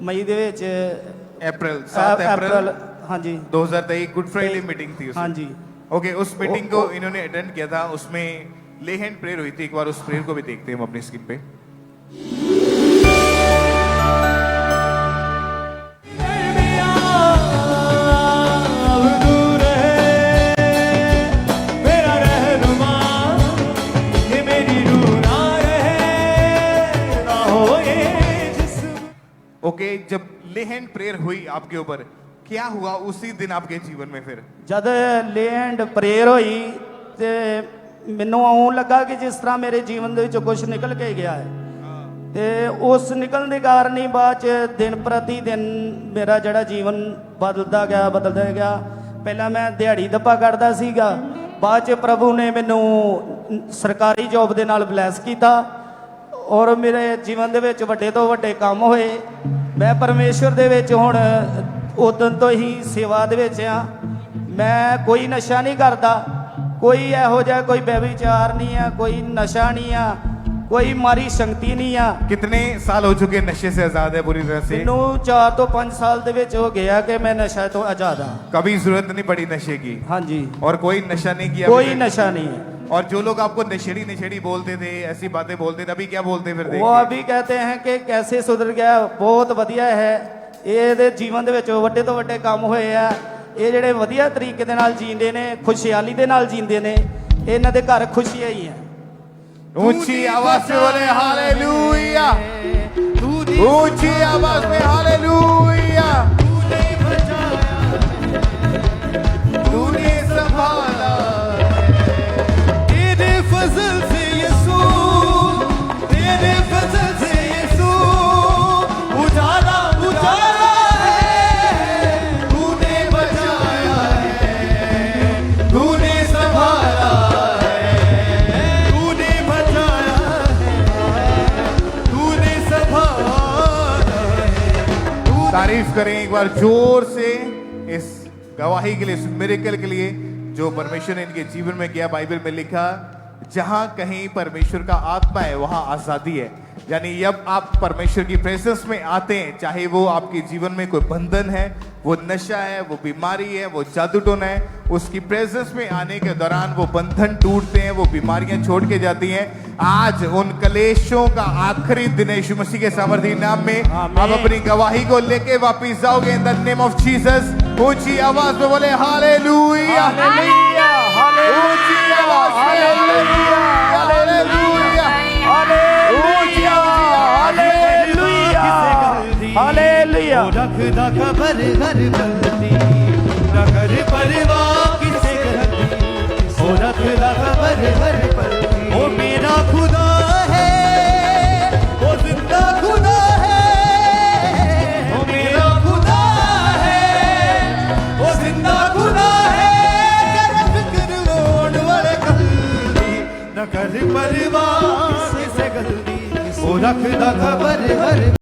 S13: ਮਈ ਦੇ ਵਿੱਚ7
S9: अप्रैल
S13: हाँ जी
S9: 2023 गुड फ्राइडे मीटिंग थी
S13: हाँ जी।
S9: ओके, उस मीटिंग को इन्होंने अटेंड किया था, उसमें ले हैंड प्रेयर हुई थी। एक बार उस प्रेयर को भी देखते हैं हम अपनी स्क्रीन पे। ओके, जब ले हैंड प्रेयर हुई आपके ऊपर, क्या हुआ उसी दिन आपके जीवन में? फिर
S13: जद ले हैंड प्रेयर हुई ते ਮੈਨੂੰ ਆਉਣ ਲੱਗਾ ਕਿ ਜਿਸ ਤਰ੍ਹਾਂ ਮੇਰੇ ਜੀਵਨ ਦੇ ਵਿੱਚੋਂ ਕੁਝ ਨਿਕਲ ਕੇ ਗਿਆ ਹੈ ਤੇ ਉਸ ਨਿਕਲਣ ਦੇ ਕਾਰਨ ਹੀ ਬਾਅਦ ਚ ਦਿਨ ਪ੍ਰਤੀ ਦਿਨ ਮੇਰਾ ਜਿਹੜਾ ਜੀਵਨ ਬਦਲਦਾ ਗਿਆ। ਪਹਿਲਾਂ ਮੈਂ ਦਿਹਾੜੀ ਦੱਪਾ ਕਰਦਾ ਸੀਗਾ, ਬਾਅਦ ਚ ਪ੍ਰਭੂ ਨੇ ਮੈਨੂੰ ਸਰਕਾਰੀ ਜੌਬ ਦੇ ਨਾਲ ਬਲੈਸ ਕੀਤਾ। ਔਰ ਮੇਰੇ ਜੀਵਨ ਦੇ ਵਿੱਚ ਵੱਡੇ ਤੋਂ ਵੱਡੇ ਕੰਮ ਹੋਏ। ਮੈਂ ਪਰਮੇਸ਼ਵਰ ਦੇ ਵਿੱਚ ਹੁਣ ਉਦੋਂ ਤੋਂ ਹੀ ਸੇਵਾ ਦੇ ਵਿੱਚ ਆ। ਮੈਂ ਕੋਈ ਨਸ਼ਾ ਨਹੀਂ ਕਰਦਾ, ਕੋਈ ਇਹੋ ਜਿਹਾ ਕੋਈ व्यभिचार नहीं है, कोई नशा नहीं है, कोई मारी शक्ति नहीं है।
S9: कितने साल हो चुके नशे से आजाद है पूरी तरह से?
S13: मैनू 4 तो 5 साल ਦੇ ਵਿੱਚ ਹੋ ਗਿਆ कि मैं नशा तो आजाद हाँ।
S9: कभी जरूरत नहीं पड़ी नशे की?
S13: हाँ जी।
S9: और कोई नशा नहीं किया?
S13: कोई नशा नहीं है।
S9: और जो लोग आपको नशेड़ी नशेड़ी बोलते थे, ऐसी बातें बोलते थे, अभी क्या बोलते फिर?
S13: वो अभी कहते हैं कि कैसे सुधर गया, बहुत ਵਧੀਆ ਹੈ। ਇਹਦੇ ਜੀਵਨ ਦੇ ਵਿੱਚ ਵੱਡੇ ਤੋਂ ਵੱਡੇ ਕੰਮ ਹੋਏ ਆ। ਇਹ ਜਿਹੜੇ ਵਧੀਆ ਤਰੀਕੇ ਦੇ ਨਾਲ ਜੀਂਦੇ ਨੇ, ਖੁਸ਼ਹਾਲੀ ਦੇ ਨਾਲ ਜੀਂਦੇ ਨੇ, ਇਹਨਾਂ ਦੇ ਘਰ ਖੁਸ਼ੀਆਂ ਹੀ ਹੈ।
S9: ऊंची आवाज से बोले हालेलुया, ऊंची आवाज में हालेलुया। तूने संभाला तेरे फजल से यीशु, तेरे फजल से यीशु, उजाला उजाला है, तूने बचाया है, तूने संभाला है, तूने बचाया है, तूने संभाला है। तारीफ करें एक बार जोर से इस गवाही के लिए, इस मिरेकल के लिए जो परमेश्वर ने इनके जीवन में किया। बाइबल में लिखा, जहां कहीं परमेश्वर का आत्मा है वहां आजादी है। यानी जब आप परमेश्वर की प्रेजेंस में आते हैं, चाहे वो आपके जीवन में कोई बंधन है, वो नशा है, वो बीमारी है, वो जादू टोना है, उसकी प्रेजेंस में आने के दौरान वो बंधन टूटते हैं, वो बीमारियां छोड़ के जाती हैं। आज उन कलेशों का आखिरी दिन है यीशु मसीह के सामर्थी नाम में। आप अपनी गवाही को लेके वापिस जाओगे in the name of Jesus. ऊंची आवाज में बोले हालेलुया, हालेलुया, ऊंची आवाज में हालेलुया, हालेलुया, हालेलुया, हालेलुया।
S13: रख दा खबर घर बंदी, नगर परिवार किसे गलती, ओ रख दा खबर घर बंदी। ओ मेरा खुदा है, ओ जिंदा खुदा है, ओ मेरा खुदा है, ओ जिंदा खुदा है। कर फिक्र रोड वाले गलती, नगर परिवार किसे गलती, ओ रख दा खबर घर